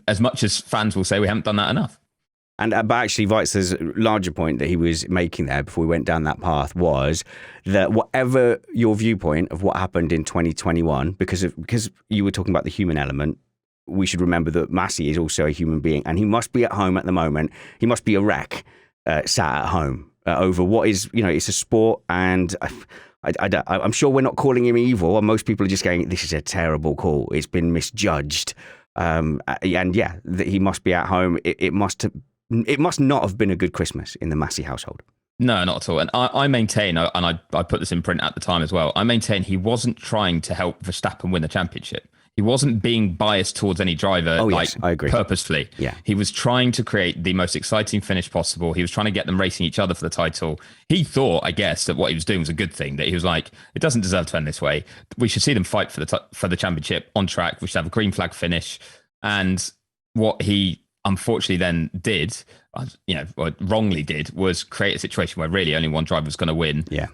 As much as fans will say we haven't done that enough. And but actually, Weitz's larger point that he was making there before we went down that path was that whatever your viewpoint of what happened in 2021, because you were talking about the human element, we should remember that Massey is also a human being, and he must be at home at the moment. He must be a wreck, sat at home over what is, it's a sport, and I'm sure we're not calling him evil, and most people are just going, this is a terrible call. It's been misjudged, and he must be at home. It must not have been a good Christmas in the Massey household. No, not at all. And I maintain, and I put this in print at the time as well, I maintain he wasn't trying to help Verstappen win the championship. He wasn't being biased towards any driver, I agree. Purposefully. Yeah. He was trying to create the most exciting finish possible. He was trying to get them racing each other for the title. He thought, I guess, that what he was doing was a good thing, that he was like, it doesn't deserve to end this way. We should see them fight for the championship on track. We should have a green flag finish. And what he unfortunately then did, or wrongly did, was create a situation where really only one driver was going to win. Yeah.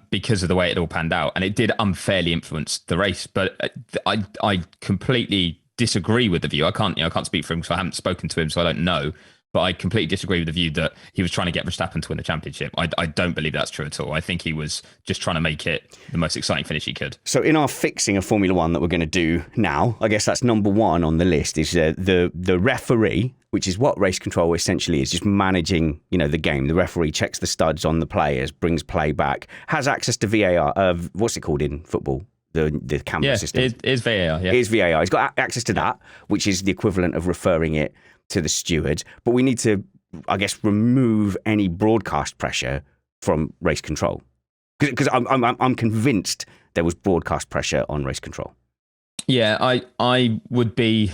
Because of the way it all panned out, and it did unfairly influence the race. But I completely disagree with the view. I can't speak for him because I haven't spoken to him, so I don't know. But I completely disagree with the view that he was trying to get Verstappen to win the championship. I don't believe that's true at all. I think he was just trying to make it the most exciting finish he could. So in our fixing of Formula One that we're going to do now, I guess that's number one on the list, is the referee, which is what race control essentially is, just managing, the game. The referee checks the studs on the players, brings play back, has access to VAR. What's it called in football? The camera system. It is VAR. Yeah, it is VAR. He's got access to that, which is the equivalent of referring it to the steward. But we need to, I guess, remove any broadcast pressure from race control, because I'm convinced there was broadcast pressure on race control. Yeah, I would be.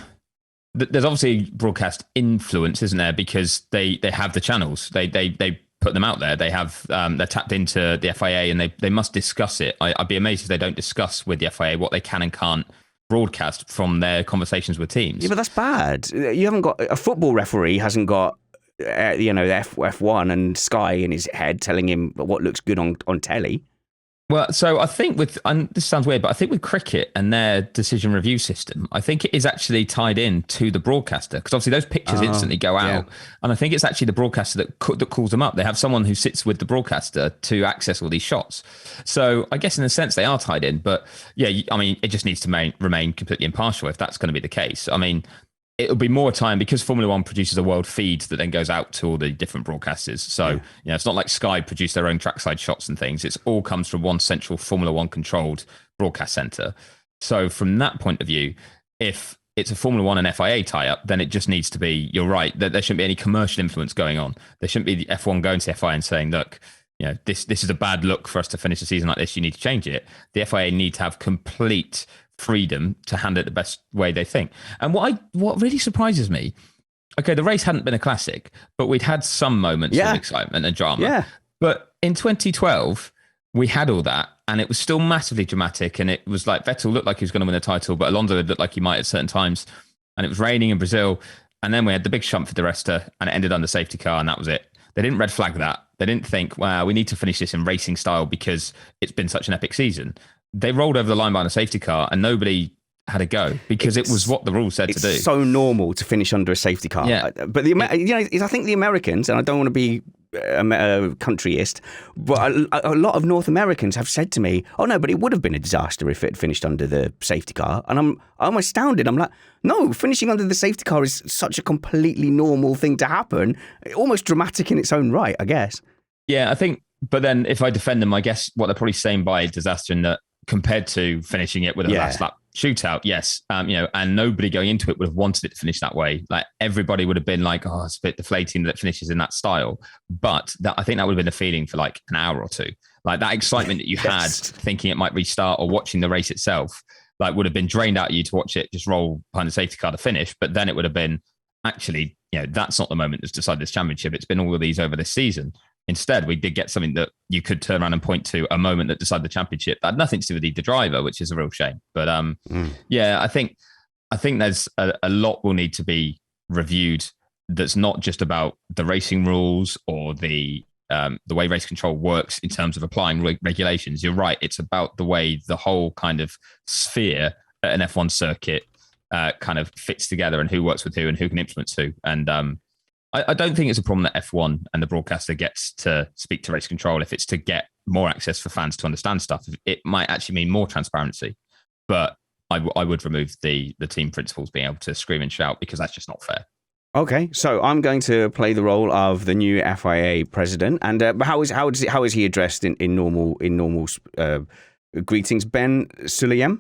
There's obviously broadcast influence, isn't there? Because they have the channels. They put them out there. They have they're tapped into the FIA, and they must discuss it. I'd be amazed if they don't discuss with the FIA what they can and can't broadcast from their conversations with teams. Yeah, but that's bad. You haven't got a football referee hasn't got the F1 and Sky in his head telling him what looks good on telly. Well, so I think and this sounds weird, but I think with cricket and their decision review system, I think it is actually tied in to the broadcaster, because obviously those pictures instantly go out. Yeah. And I think it's actually the broadcaster that calls them up. They have someone who sits with the broadcaster to access all these shots. So I guess in a sense they are tied in. But yeah, I mean, it just needs to remain completely impartial if that's going to be the case. I mean, it'll be more time, because Formula One produces a world feed that then goes out to all the different broadcasters. So, it's not like Sky produce their own trackside shots and things. It's all comes from one central Formula One controlled broadcast center. So from that point of view, if it's a Formula One and FIA tie-up, then it just needs to be, you're right, that there shouldn't be any commercial influence going on. There shouldn't be the F1 going to the FIA and saying, look, this is a bad look for us to finish the season like this. You need to change it. The FIA need to have complete freedom to handle it the best way they think. And what really surprises me, okay, the race hadn't been a classic, but we'd had some moments of excitement and drama. Yeah. But in 2012, we had all that, and it was still massively dramatic. And it was like Vettel looked like he was going to win the title, but Alonso looked like he might at certain times. And it was raining in Brazil. And then we had the big shunt for Di Resta, and it ended on the safety car, and that was it. They didn't red flag that. They didn't think, wow, we need to finish this in racing style because it's been such an epic season. They rolled over the line behind a safety car, and nobody had a go because it was what the rules said to do. It's so normal to finish under a safety car. Yeah. But I think the Americans, and I don't want to be countryist, but a lot of North Americans have said to me, "Oh no, but it would have been a disaster if it finished under the safety car." And I'm astounded. I'm like, no, finishing under the safety car is such a completely normal thing to happen. Almost dramatic in its own right, I guess. Yeah, I think, but then if I defend them, I guess what they're probably saying by disaster in that compared to finishing it with a last lap shootout, yes, and nobody going into it would have wanted it to finish that way. Like everybody would have been like, oh, it's a bit deflating that it finishes in that style. But I think that would have been a feeling for like an hour or two. Like that excitement that you had thinking it might restart or watching the race itself, like would have been drained out of you to watch it just roll behind the safety car to finish. But then it would have been actually, that's not the moment that's decided this championship. It's been all of these over this season. Instead, we did get something that you could turn around and point to a moment that decided the championship that had nothing to do with the driver, which is a real shame. But I think there's a lot will need to be reviewed. That's not just about the racing rules or the way race control works in terms of applying regulations. You're right; it's about the way the whole kind of sphere at an F1 circuit kind of fits together and who works with who and who can influence who. And I don't think it's a problem that F1 and the broadcaster gets to speak to race control if it's to get more access for fans to understand stuff. It might actually mean more transparency, but I would remove the team principals being able to scream and shout because that's just not fair. Okay, so I'm going to play the role of the new FIA president, and how is he addressed in normal greetings? Ben Sulayem,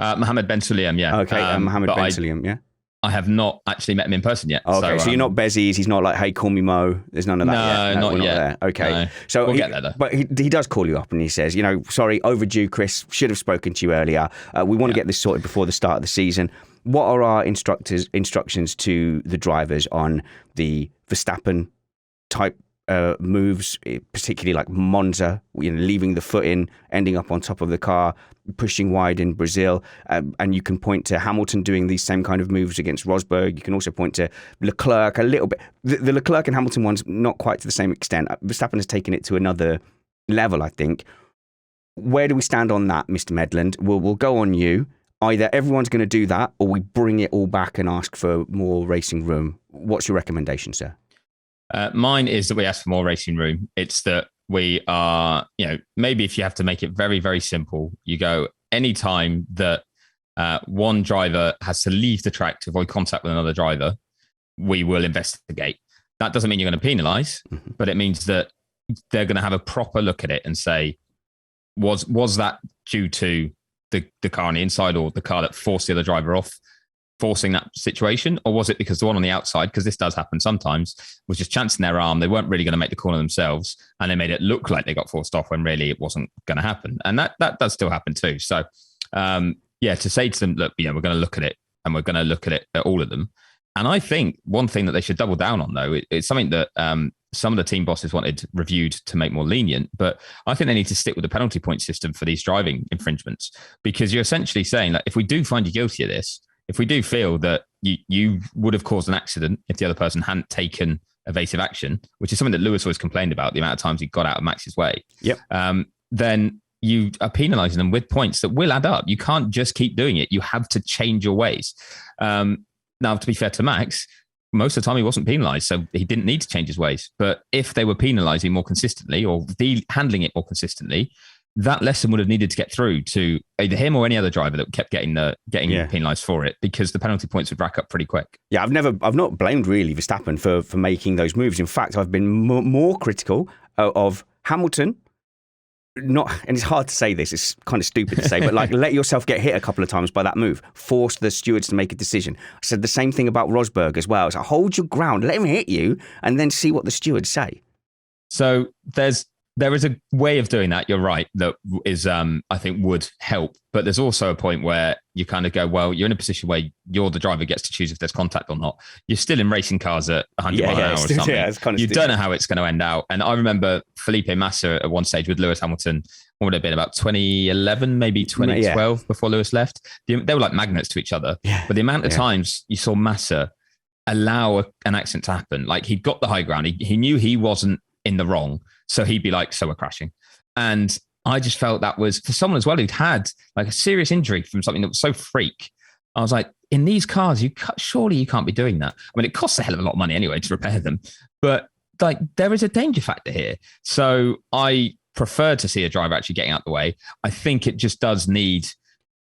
Mohammed Ben Sulayem, yeah. Okay, Mohammed Ben Sulayem, yeah. I have not actually met him in person yet. Okay, so you're not Bezzies. He's not like, hey, call me Mo. There's none of that yet. No, not yet. There. Okay. No. So we'll get there, though. But he does call you up and he says, sorry, overdue, Chris. Should have spoken to you earlier. We want to get this sorted before the start of the season. What are our instructions to the drivers on the Verstappen type moves, particularly like Monza, leaving the foot in, ending up on top of the car, pushing wide in Brazil, and you can point to Hamilton doing these same kind of moves against Rosberg. You can also point to Leclerc a little bit. The Leclerc and Hamilton ones, not quite to the same extent. Verstappen has taken it to another level, I think. Where do we stand on that, Mr. Medland? We'll go on you. Either everyone's going to do that, or we bring it all back and ask for more racing room. What's your recommendation, sir? Mine is that we ask for more racing room. It's that we are, maybe if you have to make it very, very simple, you go anytime that one driver has to leave the track to avoid contact with another driver, we will investigate. That doesn't mean you're going to penalise, but it means that they're going to have a proper look at it and say, was that due to the car on the inside or the car that forced the other driver off, forcing that situation, or was it because the one on the outside, because this does happen sometimes, was just chancing their arm, they weren't really going to make the corner themselves, and they made it look like they got forced off when really it wasn't going to happen. And that does still happen too. So to say to them, look, we're going to look at it, and we're going to look at it at all of them. And I think one thing that they should double down on, though, it's something that some of the team bosses wanted reviewed to make more lenient, but I think they need to stick with the penalty point system for these driving infringements, because you're essentially saying, like, if we do find you guilty of this, if we do feel that you would have caused an accident if the other person hadn't taken evasive action, which is something that Lewis always complained about, the amount of times he got out of Max's way, then you are penalising them with points that will add up. You can't just keep doing it. You have to change your ways. Now, to be fair to Max, most of the time he wasn't penalised, so he didn't need to change his ways. But if they were penalising more consistently or handling it more consistently, that lesson would have needed to get through to either him or any other driver that kept getting penalised for it, because the penalty points would rack up pretty quick. Yeah, I've not blamed really Verstappen for making those moves. In fact, I've been more critical of Hamilton. And it's hard to say this, it's kind of stupid to say, but like, let yourself get hit a couple of times by that move. Force the stewards to make a decision. I said the same thing about Rosberg as well. It's like, hold your ground, let him hit you, and then see what the stewards say. So there is a way of doing that, you're right, that is, I think would help. But there's also a point where you kind of go, well, you're in a position where you're the driver gets to choose if there's contact or not. You're still in racing cars at 100 miles an hour or something. Yeah, it's kind of don't know how it's going to end out. And I remember Felipe Massa at one stage with Lewis Hamilton, what would it have been, about 2011, maybe 2012, before Lewis left? They were like magnets to each other. Yeah. But the amount of times you saw Massa allow an accident to happen, like he'd got the high ground, he knew he wasn't in the wrong, so he'd be like, so we're crashing. And I just felt that was, for someone as well who'd had like a serious injury from something that was so freak, I was like, in these cars, surely you can't be doing that. I mean, it costs a hell of a lot of money anyway to repair them, but like there is a danger factor here. So I prefer to see a driver actually getting out the way. I think it just does need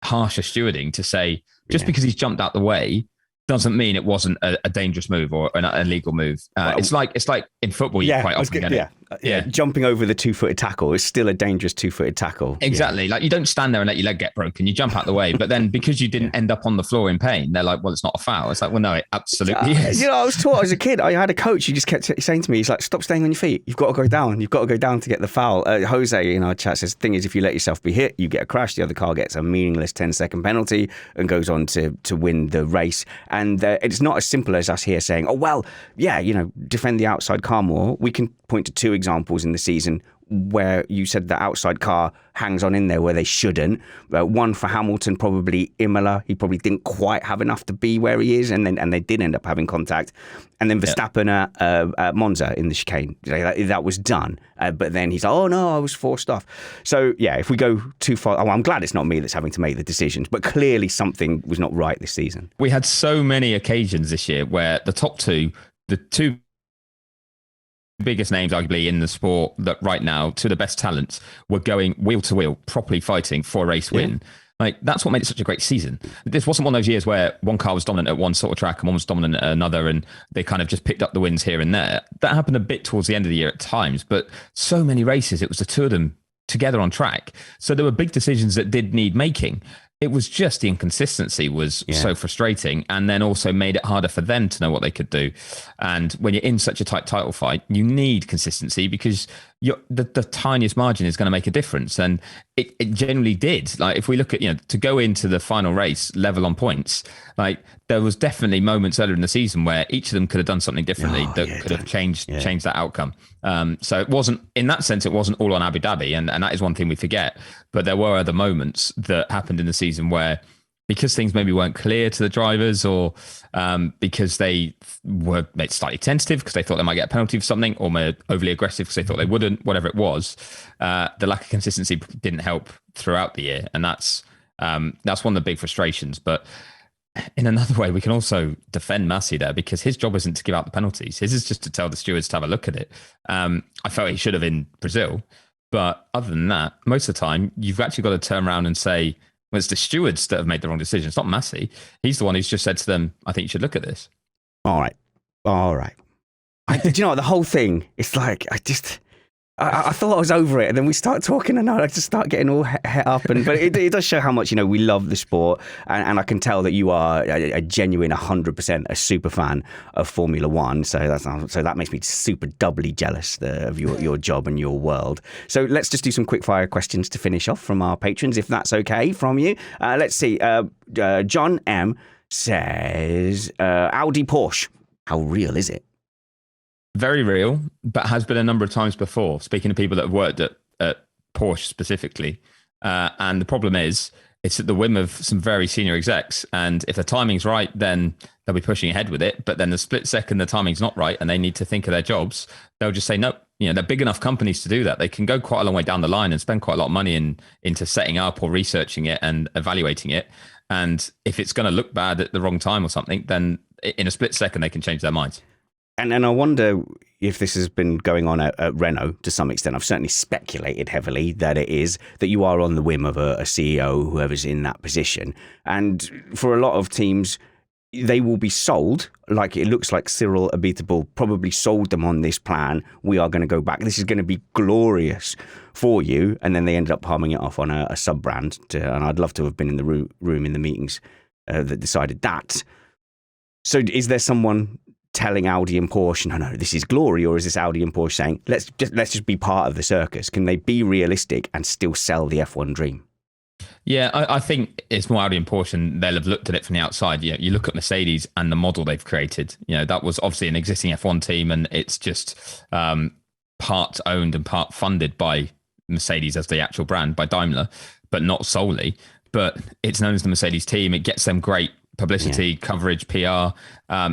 harsher stewarding to say, just because he's jumped out the way doesn't mean it wasn't a dangerous move or an illegal move. It's like in football, you quite often get it. jumping over the 2-footed tackle is still a dangerous 2-footed tackle. Exactly. Like you don't stand there and let your leg get broken. You jump out the way, but then because you didn't end up on the floor in pain, they're like, well, it's not a foul. It's like, well, no, it absolutely is. You know, I was taught as a kid, I had a coach who just kept saying to me, he's like, stop staying on your feet. You've got to go down. You've got to go down to get the foul. Jose in our chat says, the thing is, if you let yourself be hit, you get a crash. The other car gets a meaningless 10-second penalty and goes on to win the race. And it's not as simple as us here saying, oh, well, yeah, you know, defend the outside car more. We can point to 2 examples in the season where you said the outside car hangs on in there where they shouldn't. One for Hamilton, probably Imola. He probably didn't quite have enough to be where he is, and they did end up having contact. And then Verstappen at Monza in the chicane, that was done. But then he's like, oh no, I was forced off. So yeah, if we go too far, I'm glad it's not me that's having to make the decisions, but clearly something was not right this season. We had so many occasions this year where the top two, the 2 biggest names arguably in the sport that right now, to the best talents, were going wheel to wheel, properly fighting for a race win. Like that's what made it such a great season. This wasn't one of those years where one car was dominant at one sort of track and one was dominant at another, and they kind of just picked up the wins here and there. That happened a bit towards the end of the year at times, but so many races, it was the 2 of them together on track. So there were big decisions that did need making. It was just the inconsistency was so frustrating, and then also made it harder for them to know what they could do. And when you're in such a tight title fight, you need consistency because the tiniest margin is going to make a difference. And it generally did. Like if we look at, you know, to go into the final race level on points, like there was definitely moments earlier in the season where each of them could have done something differently could have changed that outcome. So it wasn't, in that sense, it wasn't all on Abu Dhabi. And that is one thing we forget. But there were other moments that happened in the season where, because things maybe weren't clear to the drivers, or because they were made slightly tentative because they thought they might get a penalty for something, or made overly aggressive because they thought they wouldn't, whatever it was, the lack of consistency didn't help throughout the year. And that's one of the big frustrations. But in another way, we can also defend Massey there, because his job isn't to give out the penalties. His is just to tell the stewards to have a look at it. I felt he should have in Brazil. But other than that, most of the time, you've actually got to turn around and say, well, it's the stewards that have made the wrong decision. It's not Massey. He's the one who's just said to them, I think you should look at this. All right. Do you know what? The whole thing, it's like, I thought I was over it, and then we start talking, and I just start getting all het up. But it does show how much, you know, we love the sport, and I can tell that you are a genuine 100% a super fan of Formula One. So that makes me super doubly jealous of your job and your world. So let's just do some quick fire questions to finish off from our patrons, if that's okay from you. Let's see. John M says, Audi Porsche, how real is it? Very real, but has been a number of times before, speaking to people that have worked at Porsche specifically. And the problem is, it's at the whim of some very senior execs. And if the timing's right, then they'll be pushing ahead with it. But then the split second the timing's not right and they need to think of their jobs, they'll just say, nope. You know, they're big enough companies to do that. They can go quite a long way down the line and spend quite a lot of money into setting up or researching it and evaluating it. And if it's going to look bad at the wrong time or something, then in a split second, they can change their minds. And I wonder if this has been going on at Renault to some extent. I've certainly speculated heavily that it is, that you are on the whim of a CEO, whoever's in that position. And for a lot of teams, they will be sold, like it looks like Cyril Abiteboul probably sold them on this plan. We are going to go back. This is going to be glorious for you. And then they ended up palming it off on a sub-brand. And I'd love to have been in the room in the meetings that decided that. So is there someone telling Audi and Porsche, no, this is glory, or is this Audi and Porsche saying, let's just be part of the circus? Can they be realistic and still sell the F1 dream? Yeah, I think it's more Audi and Porsche, and they'll have looked at it from the outside. You look at Mercedes and the model they've created. You know, that was obviously an existing F1 team, and it's just part owned and part funded by Mercedes as the actual brand, by Daimler, but not solely. But it's known as the Mercedes team. It gets them great publicity, coverage, PR.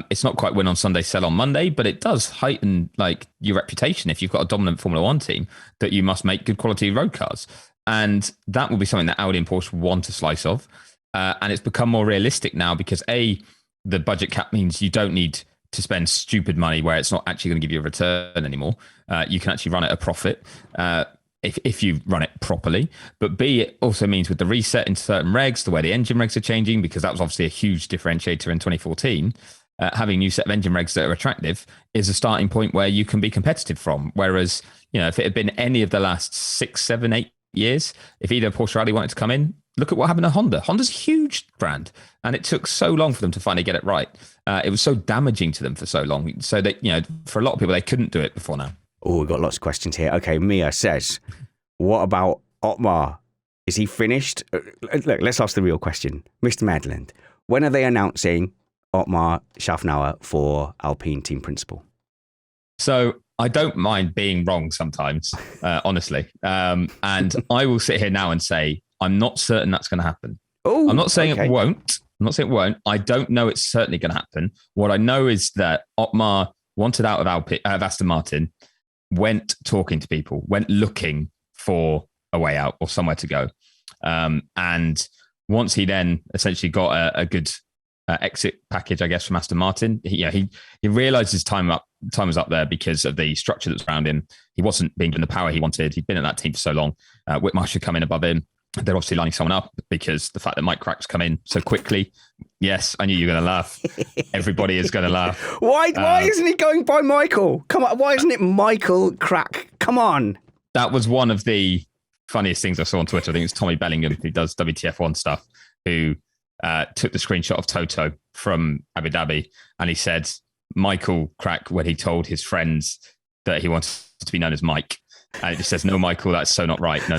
It's not quite win on Sunday, sell on Monday, but it does heighten like your reputation if you've got a dominant Formula One team, that you must make good quality road cars. And that will be something that Audi and Porsche want a slice of. And it's become more realistic now because the budget cap means you don't need to spend stupid money where it's not actually going to give you a return anymore. You can actually run at a profit if you run it properly. But B, it also means with the reset into certain regs, the way the engine regs are changing, because that was obviously a huge differentiator in 2014, having a new set of engine regs that are attractive is a starting point where you can be competitive from. Whereas if it had been any of the last 6, 7, 8 years, if either Porsche or Audi wanted to come in, look at what happened to Honda. Honda's a huge brand, and it took so long for them to finally get it right. It was so damaging to them for so long. So that, for a lot of people, they couldn't do it before now. Oh, we've got lots of questions here. Okay, Mia says, what about Otmar? Is he finished? Look, let's ask the real question. Mr. Medland, when are they announcing Otmar Schaffnauer for Alpine team principal? So I don't mind being wrong sometimes, honestly. And I will sit here now and say, I'm not certain that's going to happen. Oh, I'm not saying okay. it won't. I'm not saying it won't. I don't know it's certainly going to happen. What I know is that Otmar wanted out of Aston Martin, went talking to people, went looking for a way out or somewhere to go. And once he then essentially got a good exit package, I guess, from Aston Martin, he realized his time was up there because of the structure that's around him. He wasn't being given the power he wanted. He'd been at that team for so long. Whitmarsh should come in above him. They're obviously lining someone up because the fact that Mike Crack's come in so quickly. Yes, I knew you were going to laugh. Everybody is going to laugh. Why isn't he going by Michael? Come on, why isn't it Michael Crack? Come on. That was one of the funniest things I saw on Twitter. I think it's Tommy Bellingham, who does WTF1 stuff, who took the screenshot of Toto from Abu Dhabi, and he said Michael Crack when he told his friends that he wanted to be known as Mike. And it just says, no, Michael, that's so not right. No.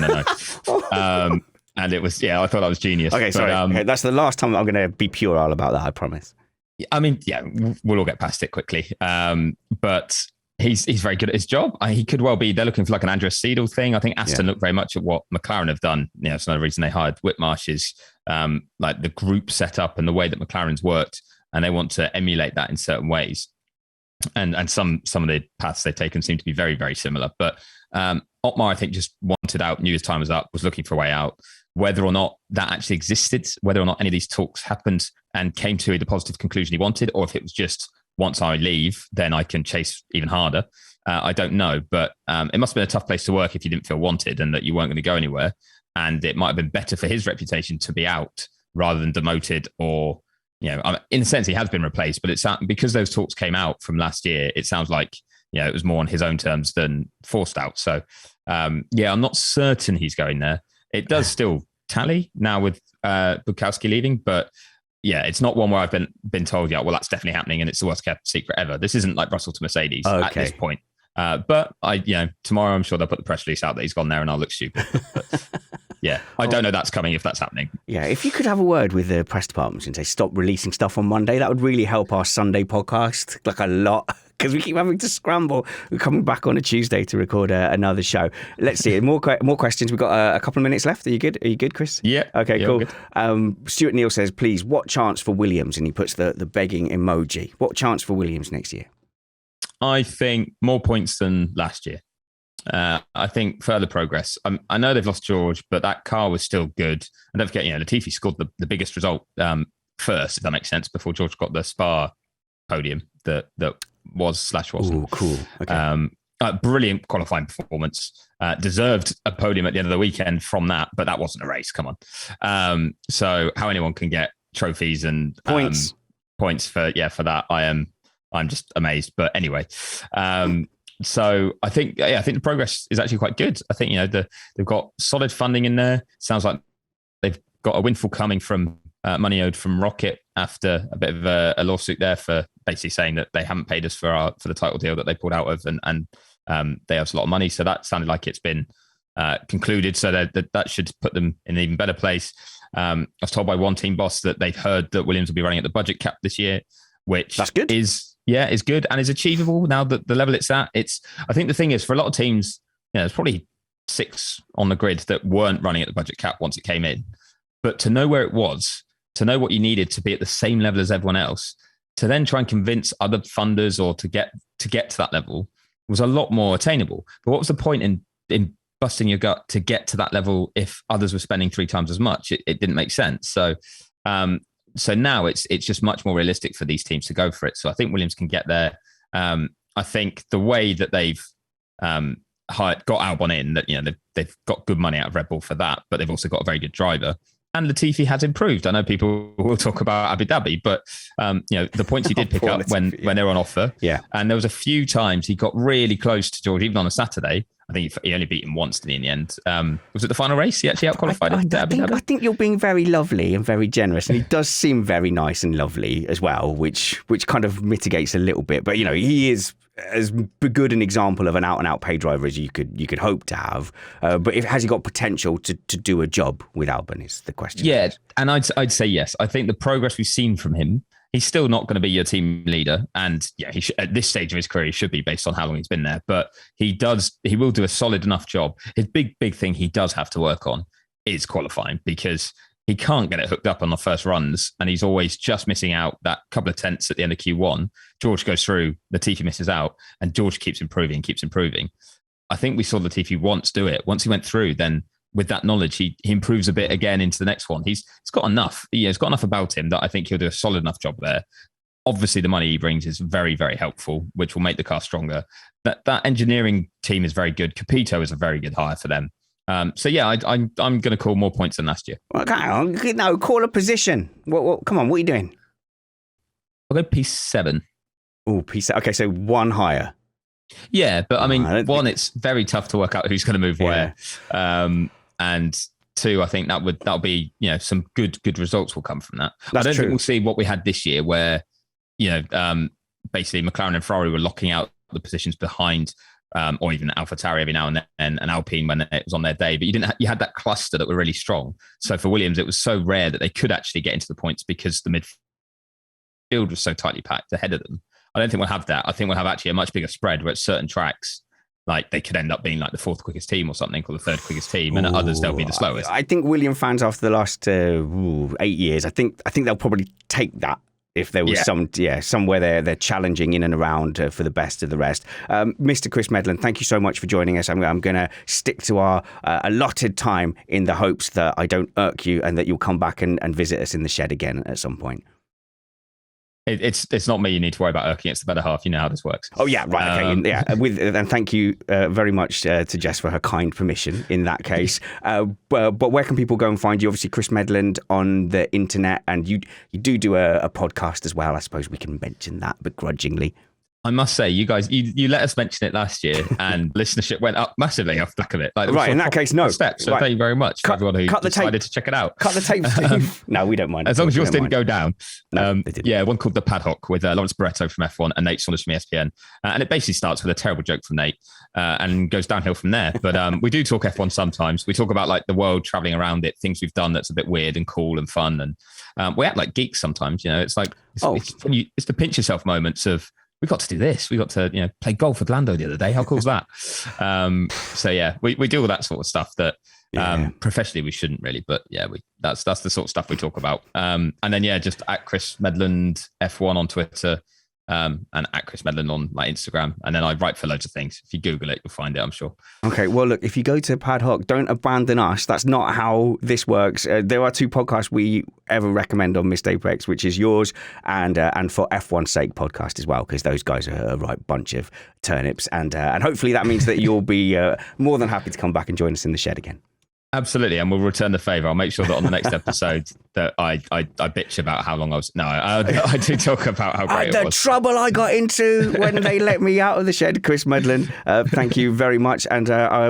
And it was, I thought that was genius. Okay, sorry. Okay, that's the last time I'm going to be puerile about that, I promise. I mean, we'll all get past it quickly. But he's very good at his job. He could well be, they're looking for like an Andres Seidel thing. I think Aston looked very much at what McLaren have done. It's another reason they hired Whitmarsh is like the group setup and the way that McLaren's worked. And they want to emulate that in certain ways. And some of the paths they've taken seem to be very, very similar. But Otmar, I think, just wanted out, knew his time was up, was looking for a way out. Whether or not that actually existed, whether or not any of these talks happened and came to the positive conclusion he wanted, or if it was just, once I leave, then I can chase even harder. I don't know. But it must have been a tough place to work if you didn't feel wanted and that you weren't going to go anywhere. And it might have been better for his reputation to be out rather than demoted or, in a sense, he has been replaced, but it's because those talks came out from last year, it sounds like, it was more on his own terms than forced out. So, I'm not certain he's going there. It does still tally now with Bukowski leaving, but it's not one where I've been told, well, that's definitely happening and it's the worst kept secret ever. This isn't like Russell to Mercedes at this point. But tomorrow I'm sure they'll put the press release out that he's gone there and I'll look stupid. But, I don't know that's coming if that's happening. Yeah, if you could have a word with the press department and say, stop releasing stuff on Monday, that would really help our Sunday podcast, like a lot, because we keep having to scramble. We're coming back on a Tuesday to record another show. Let's see, more questions. We've got a couple of minutes left. Are you good? Are you good, Chris? Yeah. Okay, cool. Stuart Neal says, please, what chance for Williams? And he puts the begging emoji. What chance for Williams next year? I think more points than last year. I think further progress. I know they've lost George, but that car was still good. And don't forget, Latifi scored the biggest result first, if that makes sense, before George got the Spa podium that was/wasn't. Oh, cool. Okay. Brilliant qualifying performance. Deserved a podium at the end of the weekend from that, but that wasn't a race. Come on. So how anyone can get trophies and points for that, I'm just amazed. But anyway, so I think the progress is actually quite good. I think they've got solid funding in there. Sounds like they've got a windfall coming from money owed from Rocket after a bit of a lawsuit there for basically saying that they haven't paid us for the title deal that they pulled out of, and they have a lot of money. So that sounded like it's been concluded. So that should put them in an even better place. I was told by one team boss that they've heard that Williams will be running at the budget cap this year, which that's good. is good and is achievable now that the level it's at. I think the thing is, for a lot of teams, there's probably 6 on the grid that weren't running at the budget cap once it came in. But to know where it was, to know what you needed to be at the same level as everyone else, to then try and convince other funders or to get to that level was a lot more attainable. But what was the point in busting your gut to get to that level if others were spending 3 times as much? It didn't make sense. So now it's just much more realistic for these teams to go for it. So I think Williams can get there. I think the way that they've got Albon in, that they've got good money out of Red Bull for that, but they've also got a very good driver. And Latifi has improved. I know people will talk about Abu Dhabi, but the points he did pick up when they were on offer. Yeah. And there was a few times he got really close to George, even on a Saturday, I think he only beat him once, didn't he, in the end? Was it the final race? He actually out-qualified him? I think you're being very lovely and very generous. And he does seem very nice and lovely as well, which kind of mitigates a little bit. But, he is as good an example of an out-and-out pay driver as you could hope to have. But has he got potential to do a job with Albon is the question. Yeah, and I'd say yes. I think the progress we've seen from him, he's still not going to be your team leader. And yeah, he should, at this stage of his career, he should be based on how long he's been there. But he will do a solid enough job. His big thing he does have to work on is qualifying, because he can't get it hooked up on the first runs. And he's always just missing out that couple of tenths at the end of Q1. George goes through, Latifi misses out, and George keeps improving. I think we saw Latifi once do it. Once he went through, then with that knowledge, he improves a bit again into the next one. He's got enough. He's got enough about him that I think he'll do a solid enough job there. Obviously, the money he brings is very, very helpful, which will make the car stronger. That engineering team is very good. Capito is a very good hire for them. So yeah, I'm going to call more points than last year. Okay, no, call a position. What? Come on, what are you doing? I'll go P7. Oh, P7. Okay, so one higher. Yeah, but I mean, it's very tough to work out who's going to move where. And two, I think that'll be, some good results will come from that. I don't think we'll see what we had this year, where, basically McLaren and Ferrari were locking out the positions behind, or even AlphaTauri every now and then, and Alpine when it was on their day. But you had that cluster that were really strong. So for Williams, it was so rare that they could actually get into the points because the midfield was so tightly packed ahead of them. I don't think we'll have that. I think we'll have actually a much bigger spread where at certain tracks, like they could end up being like the fourth quickest team or something, or the third quickest team, and at others they'll be the slowest. I think Williams fans after the last 8 years, I think they'll probably take that if there was somewhere they're challenging in and around for the best of the rest. Mr. Chris Medland, thank you so much for joining us. I'm going to stick to our allotted time in the hopes that I don't irk you and that you'll come back and visit us in the shed again at some point. It's not me you need to worry about irking. It's the better half. You know how this works. Oh yeah, right. Okay, and thank you very much to Jess for her kind permission in that case. But where can people go and find you? Obviously, Chris Medland on the internet, and you do a podcast as well. I suppose we can mention that begrudgingly. I must say, you guys, you let us mention it last year, and listenership went up massively off the back of it. Right, in that case, no. Steps, so thank you very much for everyone who decided to check it out. Cut the tape, Steve. No, we don't mind. As long as yours didn't go down. No, they didn't. Yeah, one called The Paddock with Lawrence Barretto from F1 and Nate Saunders from ESPN. And it basically starts with a terrible joke from Nate and goes downhill from there. But we do talk F1 sometimes. We talk about like the world, traveling around it, things we've done that's a bit weird and cool and fun. And we act like geeks sometimes, It's like, it's the pinch yourself moments of, we got to do this. We got to, play golf with Lando the other day. How cool's that? So yeah, we do all that sort of stuff that professionally we shouldn't really, but yeah, that's the sort of stuff we talk about. And then just at Chris Medland F1 on Twitter, and at Chris Medland on my Instagram. And then I write for loads of things. If you Google it, you'll find it, I'm sure. Okay, well, look, if you go to Paddock, don't abandon us. That's not how this works. There are 2 podcasts we ever recommend on Missed Apex, which is yours and for F1's sake podcast as well, because those guys are a right bunch of turnips. And hopefully that means that you'll be more than happy to come back and join us in the shed again. Absolutely, and we'll return the favour. I'll make sure that on the next episode that I bitch about how long I was. No, I do talk about how great it was. The trouble I got into when they let me out of the shed, Chris Medland. Thank you very much, and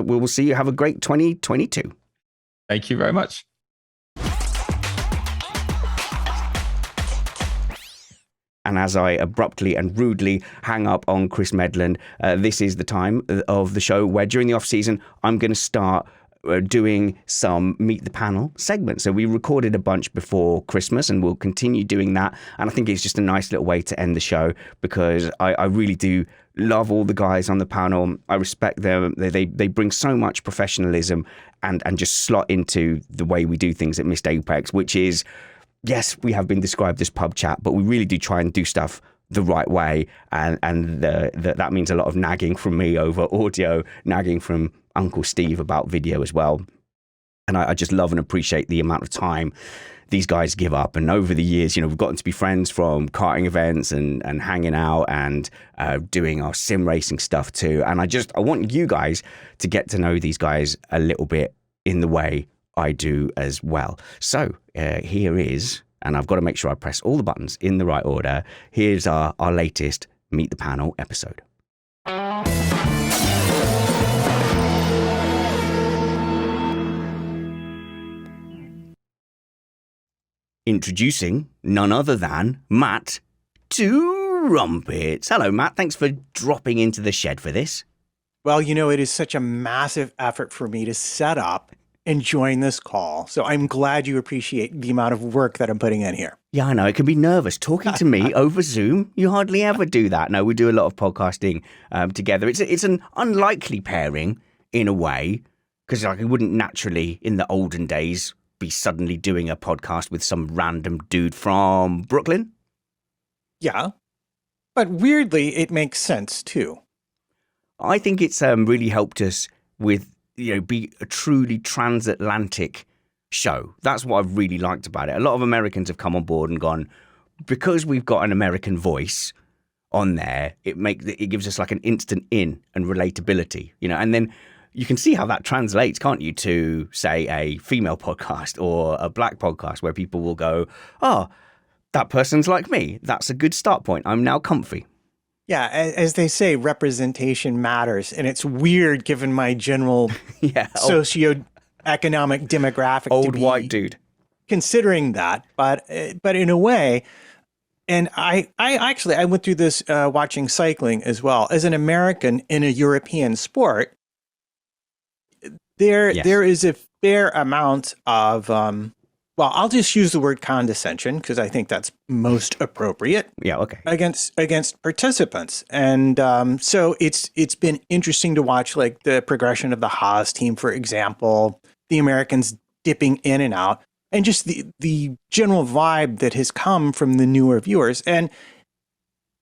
we will see you. Have a great 2022. Thank you very much. And as I abruptly and rudely hang up on Chris Medland, this is the time of the show where during the off season I'm going to start doing some Meet the Panel segments. So we recorded a bunch before Christmas and we'll continue doing that. And I think it's just a nice little way to end the show because I really do love all the guys on the panel. I respect them. They bring so much professionalism and just slot into the way we do things at Missed Apex, which is, yes, we have been described as pub chat, but we really do try and do stuff the right way. And that means a lot of nagging from me over audio, nagging from Uncle Steve about video as well. And I just love and appreciate the amount of time these guys give up. And over the years, we've gotten to be friends from karting events and hanging out and doing our sim racing stuff too. And I want you guys to get to know these guys a little bit in the way I do as well. So here is, and I've got to make sure I press all the buttons in the right order. Here's our latest Meet the Panel episode. introducing none other than Matt Trumpets. Hello, Matt. Thanks for dropping into the shed for this. Well, it is such a massive effort for me to set up and join this call. So I'm glad you appreciate the amount of work that I'm putting in here. Yeah, I know. It can be nervous talking to me over Zoom. You hardly ever do that. No, we do a lot of podcasting together. It's an unlikely pairing in a way, because I wouldn't naturally, in the olden days, be suddenly doing a podcast with some random dude from Brooklyn. Yeah, but weirdly, it makes sense too. I think it's really helped us with, be a truly transatlantic show. That's what I've really liked about it. A lot of Americans have come on board and gone, because we've got an American voice on there, it gives us like an instant in and relatability, and then you can see how that translates, can't you, to say a female podcast or a black podcast where people will go, oh, that person's like me. That's a good start point. I'm now comfy. Yeah, as they say, representation matters. And it's weird given my general socioeconomic demographic. Old white dude. Considering that. But in a way, and I went through this watching cycling as well. As an American in a European sport, there is a fair amount of I'll just use the word condescension because I think that's most appropriate. Yeah, okay. Against participants, and so it's been interesting to watch, like the progression of the Haas team, for example, the Americans dipping in and out, and just the general vibe that has come from the newer viewers, and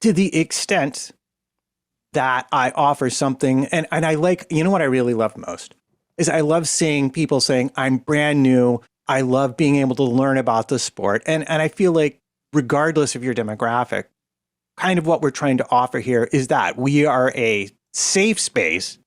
to the extent that I offer something, and I like, what I really love most is I love seeing people saying, I'm brand new. I love being able to learn about the sport. And I feel like regardless of your demographic, kind of what we're trying to offer here is that we are a safe space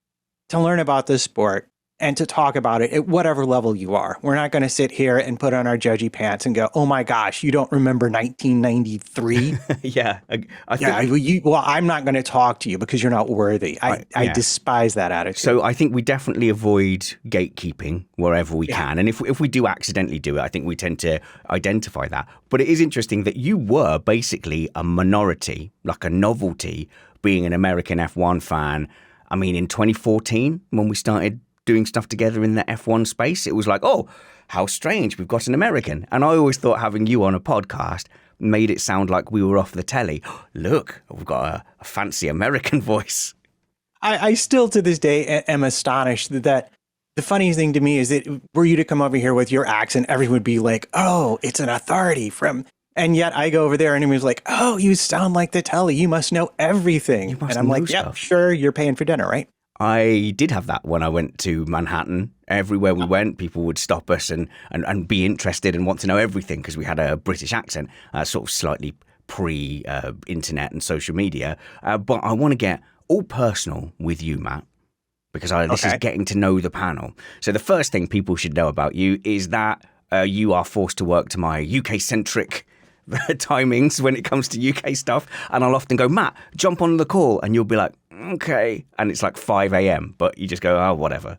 to learn about this sport and to talk about it at whatever level you are. We're not going to sit here and put on our judgy pants and go, oh my gosh, you don't remember 1993? Yeah. I'm not going to talk to you because you're not worthy. I despise that attitude. So I think we definitely avoid gatekeeping wherever we can. And if we do accidentally do it, I think we tend to identify that. But it is interesting that you were basically a minority, like a novelty, being an American F1 fan. I mean, in 2014, when we started doing stuff together in the F1 space, it was like, oh, how strange, we've got an American. And I always thought having you on a podcast made it sound like we were off the telly. Look, we've got a fancy American voice. I still to this day am astonished that the funniest thing to me is that were you to come over here with your accent, everyone would be like, oh, it's an authority from, and yet I go over there and everyone's like, oh, you sound like the telly, you must know everything. And I'm like, yeah, sure, you're paying for dinner, right? I did have that when I went to Manhattan. Everywhere we went, people would stop us and be interested and want to know everything because we had a British accent, sort of slightly pre-internet and social media. But I want to get all personal with you, Matt, because this is getting to know the panel. So the first thing people should know about you is that you are forced to work to my UK-centric timings when it comes to UK stuff. And I'll often go, Matt, jump on the call. And you'll be like, okay. And it's like 5 a.m. But you just go, oh, whatever.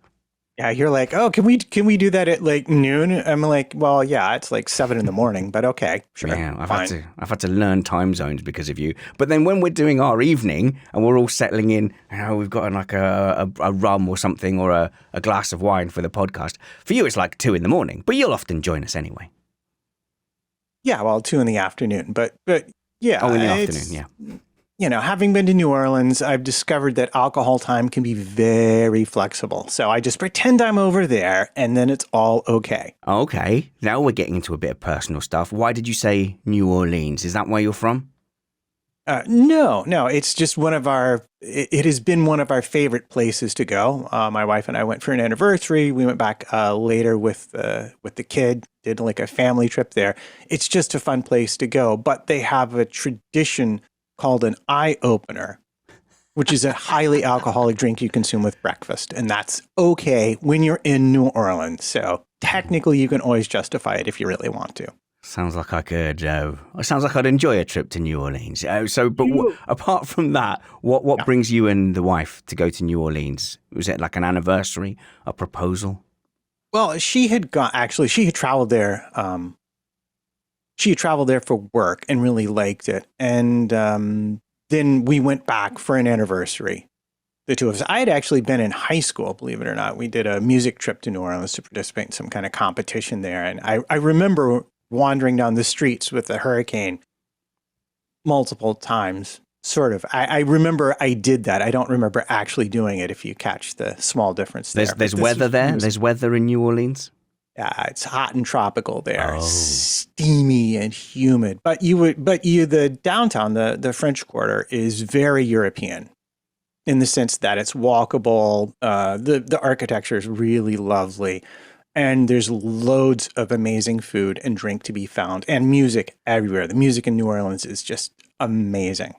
Yeah, you're like, oh, can we do that at like noon? I'm like, well, yeah, it's like 7 a.m, but okay, sure. Yeah, I've had to learn time zones because of you. But then when we're doing our evening and we're all settling in, we've got like a rum or something or a glass of wine for the podcast. For you, it's like 2 a.m, but you'll often join us anyway. Yeah, well, 2 p.m, but yeah. Oh, in the afternoon, yeah. Having been to New Orleans, I've discovered that alcohol time can be very flexible. So I just pretend I'm over there and then it's all okay. Okay. Now we're getting into a bit of personal stuff. Why did you say New Orleans? Is that where you're from? No, it's just it has been one of our favorite places to go. My wife and I went for an anniversary. We went back later with the kid, did like a family trip there. It's just a fun place to go, but they have a tradition called an eye opener, which is a highly alcoholic drink you consume with breakfast. And that's okay when you're in New Orleans. So technically you can always justify it if you really want to. Sounds like I could. Sounds like I'd enjoy a trip to New Orleans. Apart from that, what brings you and the wife to go to New Orleans? Was it like an anniversary, a proposal? Well, she had traveled there she had traveled there for work and really liked it. And then we went back for an anniversary, the two of us. I had actually been in high school, believe it or not. We did a music trip to New Orleans to participate in some kind of competition there. And I remember wandering down the streets with a hurricane multiple times, sort of. I remember I did that. I don't remember actually doing it, if you catch the small difference there. There's weather there? There's weather in New Orleans? Yeah, it's hot and tropical there. It's steamy and humid. But the downtown, the French Quarter, is very European in the sense that it's walkable. The architecture is really lovely. And there's loads of amazing food and drink to be found, and music everywhere. The music in New Orleans is just amazing.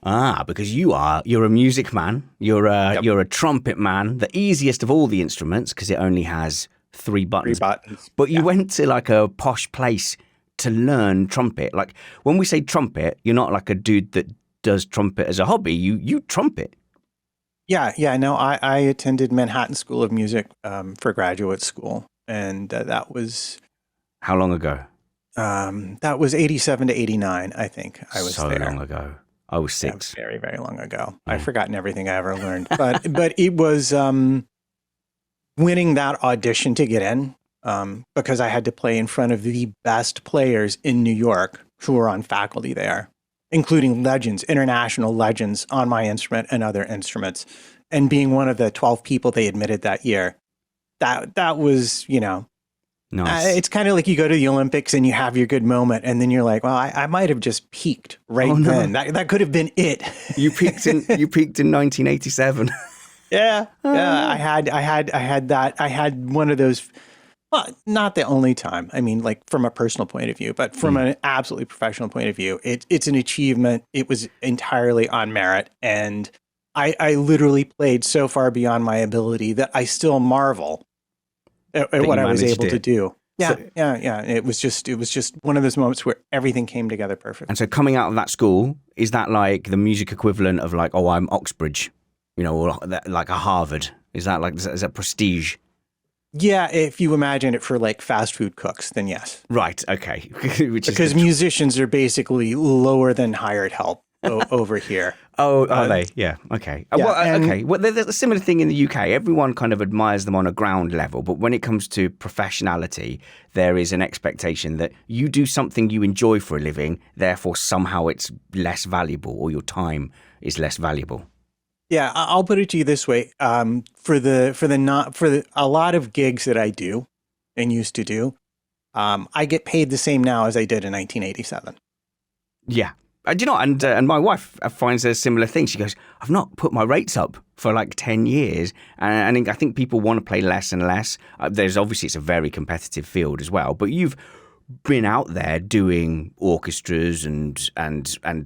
Because you're a music man. You're a trumpet man. The easiest of all the instruments, because it only has 3 buttons. 3 buttons. But you went to like a posh place to learn trumpet. Like when we say trumpet, you're not like a dude that does trumpet as a hobby. You trumpet. Yeah. No, I attended Manhattan School of Music for graduate school. And that was... How long ago? That was 87 to 89, I think. I was so there. long ago. I was 6. That was very, very long ago. Yeah. I've forgotten everything I ever learned. But it was winning that audition to get in, because I had to play in front of the best players in New York who were on faculty there, including legends, international legends on my instrument and other instruments. And being one of the 12 people they admitted that year. That was, nice. It's kind of like you go to the Olympics and you have your good moment, and then you're like, well, I might have just peaked then. That could have been it. You peaked in 1987. Yeah. I had that. I had one of those. Well, not the only time. I mean, like from a personal point of view, but from an absolutely professional point of view, it's an achievement. It was entirely on merit, and I literally played so far beyond my ability that I still marvel at what I was able to do. Yeah, so, yeah. It was just one of those moments where everything came together perfectly. And so coming out of that school, is that like the music equivalent of like, oh, I'm Oxbridge, or like a Harvard? Is that prestige? Yeah, if you imagine it for like fast food cooks, then yes. Right, okay. Because musicians are basically lower than hired help over here. Oh, are they? Yeah. Okay. Yeah, okay. Well, there's a similar thing in the UK. Everyone kind of admires them on a ground level, but when it comes to professionality, there is an expectation that you do something you enjoy for a living, therefore somehow it's less valuable, or your time is less valuable. Yeah, I'll put it to you this way: for a lot of gigs that I do and used to do, I get paid the same now as I did in 1987. Yeah. Do you know, and my wife finds a similar thing. She goes, I've not put my rates up for like 10 years. And I think people want to play less and less. There's obviously, it's a very competitive field as well. But you've been out there doing orchestras and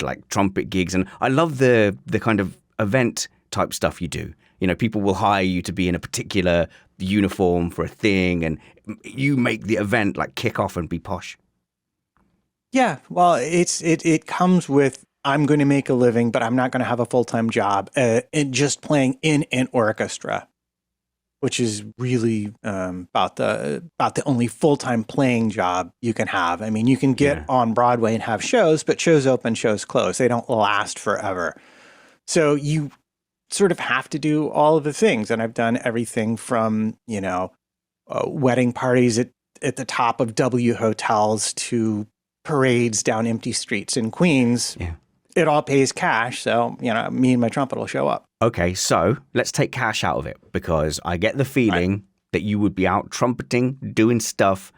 like trumpet gigs. And I love the kind of event type stuff you do. People will hire you to be in a particular uniform for a thing. And you make the event like kick off and be posh. Yeah, well, it comes with, I'm going to make a living, but I'm not going to have a full-time job and just playing in an orchestra, which is really about the only full-time playing job you can have. I mean, you can get on Broadway and have shows, but shows open, shows close. They don't last forever. So you sort of have to do all of the things. And I've done everything from, wedding parties at the top of W hotels to parades down empty streets in Queens. Yeah. It all pays cash. So, me and my trumpet will show up. Okay. So let's take cash out of it, because I get the feeling that you would be out trumpeting, doing stuff,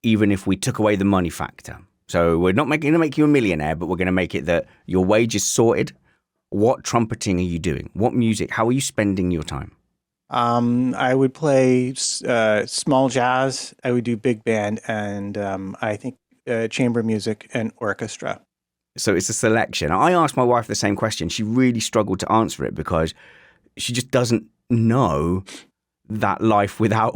even if we took away the money factor. So we're not going to make you a millionaire, but we're going to make it that your wage is sorted. What trumpeting are you doing? What music? How are you spending your time? I would play small jazz. I would do big band, and I think chamber music and orchestra. So it's a selection. I asked my wife the same question. She really struggled to answer it because she just doesn't know that life without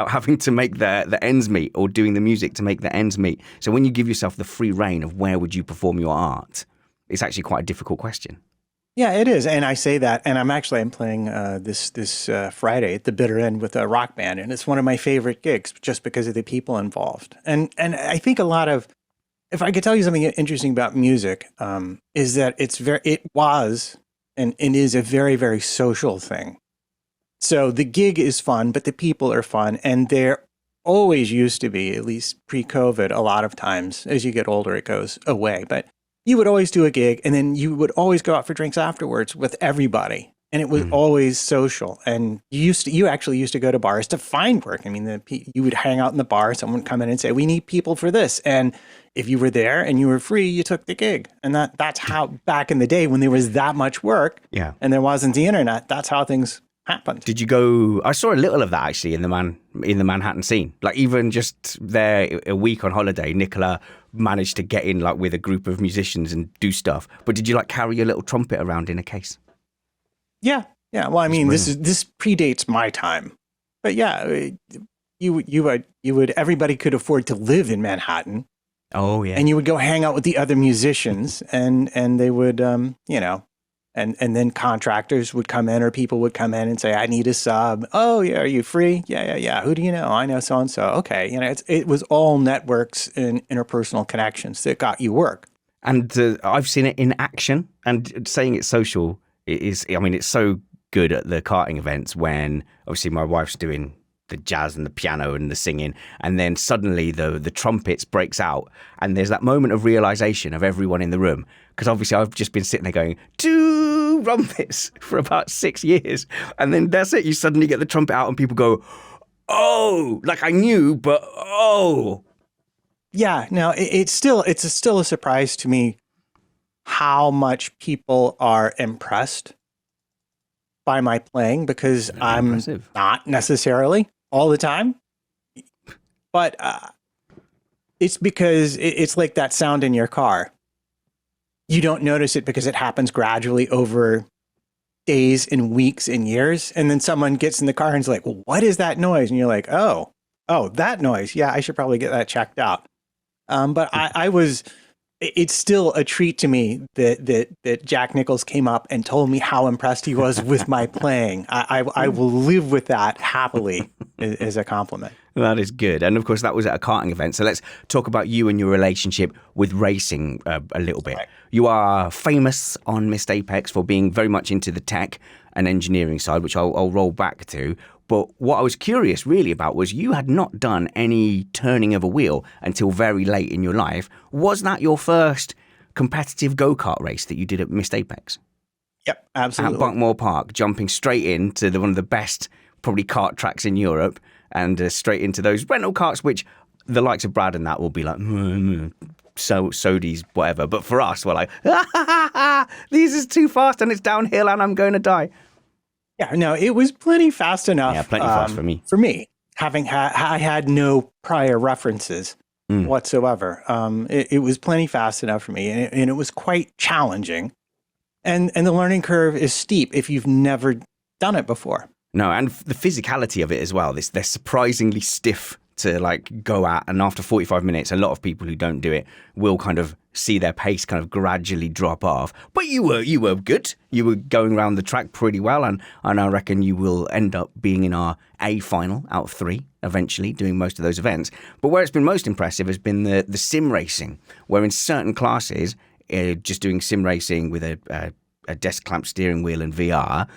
having to make the ends meet, or doing the music to make the ends meet. So when you give yourself the free reign of where would you perform your art, it's actually quite a difficult question. Yeah, it is. And I say that, and I'm playing this Friday at the bitter end with a rock band, and it's one of my favorite gigs just because of the people involved. And I think a lot of if I could tell you something interesting about music, is that it was and is a very, very social thing. So the gig is fun, but the people are fun, and there always used to be, at least pre-COVID, a lot of times. As you get older, it goes away, but you would always do a gig, and then you would always go out for drinks afterwards with everybody. And it was always social. And you actually used to go to bars to find work. I mean, you would hang out in the bar, someone would come in and say, we need people for this. And if you were there and you were free, you took the gig. And that's how, back in the day when there was that much work and there wasn't the internet, that's how things happened. Did you go? I saw a little of that actually in the Manhattan scene. Like even just there a week on holiday, Nicola managed to get in like with a group of musicians and do stuff. But did you like carry your little trumpet around in a case? Yeah. Well, I mean, this predates my time, but yeah, you would. Everybody could afford to live in Manhattan. Oh yeah. And you would go hang out with the other musicians, and they would, and then contractors would come in, or people would come in and say, I need a sub. Oh yeah, are you free? Yeah. Who do you know? I know so and so. Okay, it was all networks and interpersonal connections that got you work. And I've seen it in action. And saying it's social. It's so good at the karting events when obviously my wife's doing the jazz and the piano and the singing, and then suddenly the trumpets breaks out, and there's that moment of realization of everyone in the room, because obviously I've just been sitting there going, 2 trumpets for about 6 years, and then that's it. You suddenly get the trumpet out and people go, oh, like I knew, but oh. Yeah, no, it's still a surprise to me how much people are impressed by my playing, because I'm not necessarily all the time, but it's because it's like that sound in your car. You don't notice it because it happens gradually over days and weeks and years, and then someone gets in the car and is like, well, what is that noise? And you're like, oh, that noise. Yeah, I should probably get that checked out. But it's still a treat to me that Jack Nichols came up and told me how impressed he was with my playing. I will live with that happily as a compliment. That is good. And of course, that was at a karting event. So let's talk about you and your relationship with racing a little bit. Right. You are famous on Missed Apex for being very much into the tech and engineering side, which I'll roll back to. But what I was curious really about was you had not done any turning of a wheel until very late in your life. Was that your first competitive go-kart race that you did at Missed Apex? Yep, absolutely. At Buckmore Park, jumping straight into one of the best probably kart tracks in Europe, and straight into those rental karts, which the likes of Brad and that will be like, Sodies, whatever. But for us, we're like, this is too fast and it's downhill and I'm going to die. Yeah, no, it was plenty fast enough. Yeah, plenty fast for me. For me, I had no prior references whatsoever. It was plenty fast enough for me, and it was quite challenging. And the learning curve is steep if you've never done it before. No, and the physicality of it as well. They're surprisingly stiff to like go at, and after 45 minutes, a lot of people who don't do it will kind of see their pace kind of gradually drop off. But you were good. You were going around the track pretty well, and I reckon you will end up being in our A final out of 3 eventually, doing most of those events. But where it's been most impressive has been the sim racing, where in certain classes, just doing sim racing with a desk clamp steering wheel and VR,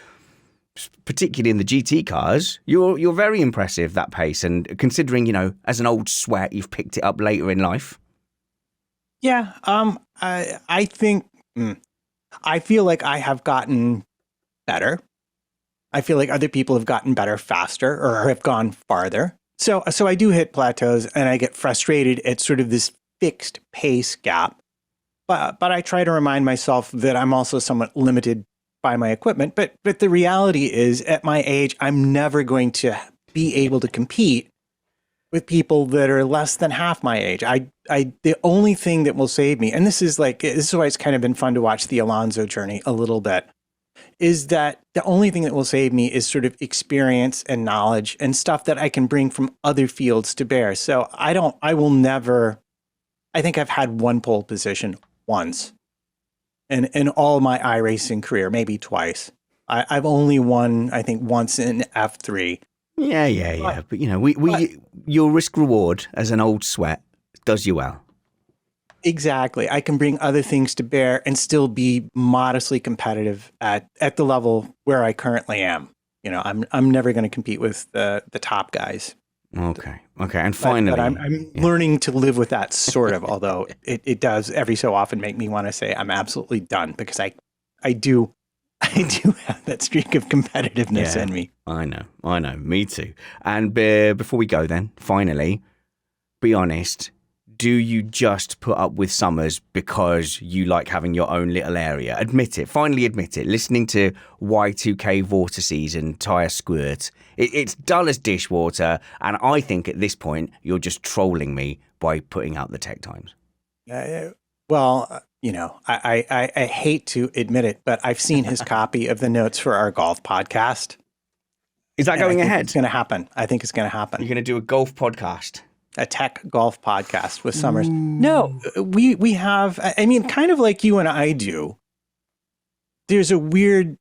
particularly in the GT cars, you're very impressive, that pace. And considering, as an old sweat, you've picked it up later in life. Yeah, I think I feel like I have gotten better. I feel like other people have gotten better faster or have gone farther. So I do hit plateaus and I get frustrated at sort of this fixed pace gap. But I try to remind myself that I'm also somewhat limited by my equipment. But the reality is, at my age, I'm never going to be able to compete with people that are less than half my age. The only thing that will save me, and this is why it's kind of been fun to watch the Alonso journey a little bit, is that the only thing that will save me is sort of experience and knowledge and stuff that I can bring from other fields to bear. So I think I've had one pole position once in all my iRacing career, maybe twice. I've only won, I think, once in F3. Yeah. But your risk reward as an old sweat does you well. Exactly. I can bring other things to bear and still be modestly competitive at the level where I currently am. You know, I'm never going to compete with the top guys. Okay. And finally, but I'm learning to live with that sort of, although it does every so often make me want to say I'm absolutely done, because I do have that streak of competitiveness in me. I know. Me too. And before we go then, finally, be honest. Do you just put up with summers because you like having your own little area? Admit it. Finally admit it. Listening to Y2K Vortices and Tyre Squirts. It's dull as dishwater. And I think at this point, you're just trolling me by putting out the tech times. Well, you know, I hate to admit it, but I've seen his copy of the notes for our golf podcast. Is that going ahead? It's going to happen. I think it's going to happen. You're going to do a golf podcast? A tech golf podcast with Summers. No, we have, I mean, kind of like you and I do. There's a weird,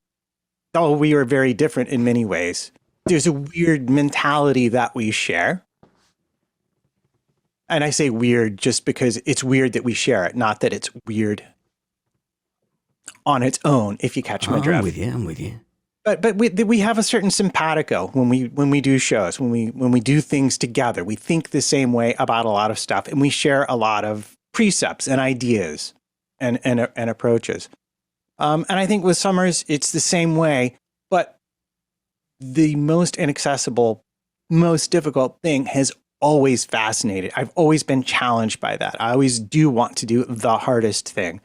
we are very different in many ways. There's a weird mentality that we share. And I say weird just because it's weird that we share it, not that it's weird on its own, if you catch my drift. I'm with you. But we have a certain simpatico when we do shows, when we do things together. We think the same way about a lot of stuff, and we share a lot of precepts and ideas and approaches. And I think with Summers, it's the same way. But the most inaccessible, most difficult thing has always fascinated. I've always been challenged by that. I always do want to do the hardest thing,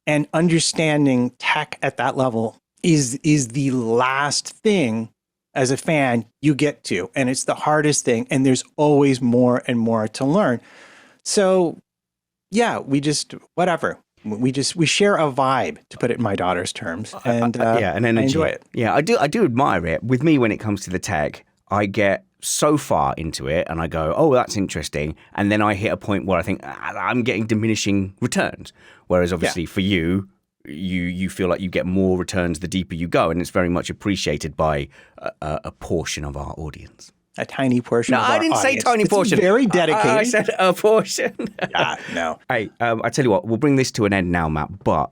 and understanding tech at that level is the last thing as a fan you get to, and it's the hardest thing, and there's always more and more to learn. So yeah, we just whatever. We share a vibe, to put it in my daughter's terms, and an energy. I enjoy it. Yeah, I do admire it. With me, when it comes to the tech, I get so far into it and I go, oh, that's interesting, and then I hit a point where I think I'm getting diminishing returns. Whereas obviously for you feel like you get more returns the deeper you go, and it's very much appreciated by a portion of our audience. A tiny portion. No, of our I didn't audience. say tiny portion. Very dedicated. I said a portion. No. Hey, I tell you what, we'll bring this to an end now, Matt. But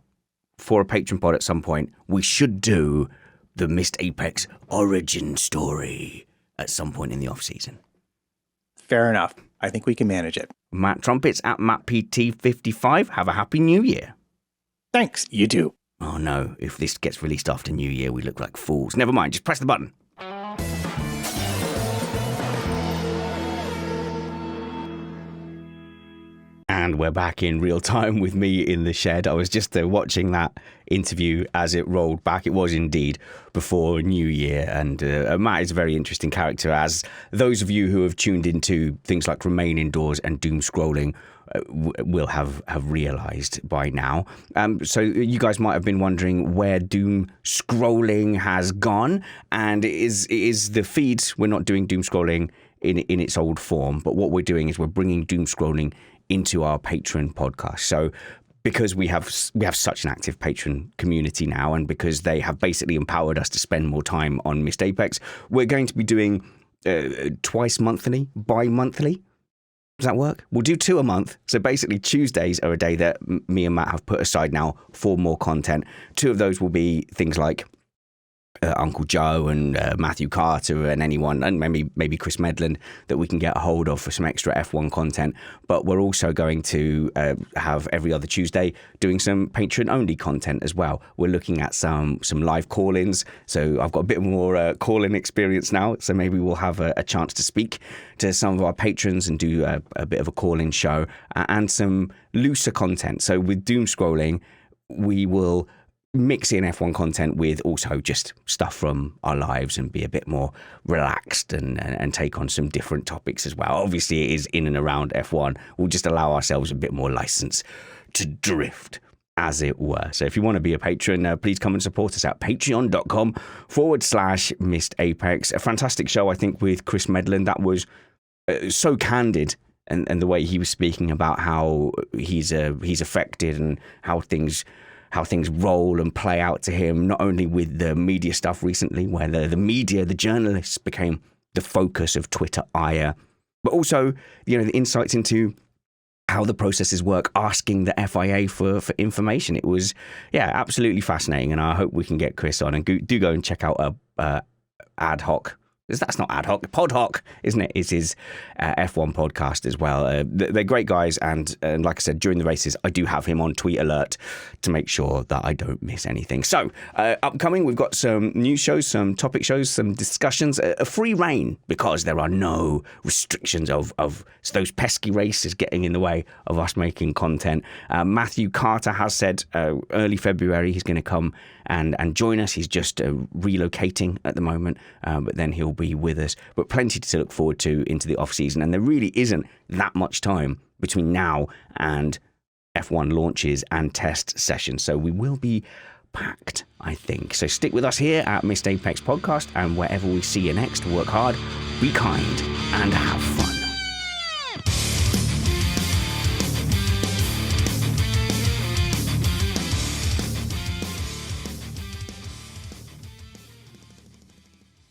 for a Patreon pod at some point, we should do the Missed Apex origin story at some point in the off season. Fair enough. I think we can manage it. Matt Trumpets at MattPT55. Have a happy New Year. Thanks. You do. Oh no, if this gets released after New Year, we look like fools. Never mind, just press the button. And we're back in real time with me in the shed. I was just watching that interview as it rolled back. It was indeed before New Year. And Matt is a very interesting character, as those of you who have tuned into things like Remain Indoors and Doom Scrolling will have realized by now. So you guys might have been wondering where Doom Scrolling has gone, and it is the feed. We're not doing Doom Scrolling in its old form, but what we're doing is we're bringing Doom Scrolling into our Patreon podcast. So because we have such an active Patreon community now, and because they have basically empowered us to spend more time on Missed Apex, we're going to be doing twice monthly, bi-monthly. Does that work? We'll do 2 a month. So basically Tuesdays are a day that me and Matt have put aside now for more content. 2 of those will be things like Uncle Joe and Matthew Carter and anyone, and maybe Chris Medland, that we can get a hold of for some extra F1 content. But we're also going to have every other Tuesday doing some Patreon-only content as well. We're looking at some live call-ins. So I've got a bit more call-in experience now. So maybe we'll have a chance to speak to some of our patrons and do a bit of a call-in show and some looser content. So with Doom Scrolling, we will mix in F1 content with also just stuff from our lives and be a bit more relaxed and take on some different topics as well. Obviously, it is in and around F1. We'll just allow ourselves a bit more license to drift, as it were. So if you want to be a patron, please come and support us at patreon.com/Missed Apex. A fantastic show, I think, with Chris Medland. That was so candid. And the way he was speaking about how he's affected and how things roll and play out to him, not only with the media stuff recently, where the media, the journalists became the focus of Twitter ire, but also, the insights into how the processes work, asking the FIA for information. It was, absolutely fascinating. And I hope we can get Chris on, and do go and check out Ad Hoc. That's not Ad Hoc, Pod Hoc, isn't it? It's his F1 podcast as well. They're great guys. And like I said, during the races, I do have him on Tweet Alert to make sure that I don't miss anything. So upcoming, we've got some news shows, some topic shows, some discussions, a free reign, because there are no restrictions of those pesky races getting in the way of us making content. Matthew Carter has said early February he's going to come and join us. He's just relocating at the moment, but then he'll be with us. But plenty to look forward to into the off season, and there really isn't that much time between now and F1 launches and test sessions, so we will be packed, I think. So stick with us here at Missed Apex Podcast, and wherever we see you next, work hard, be kind, and have fun.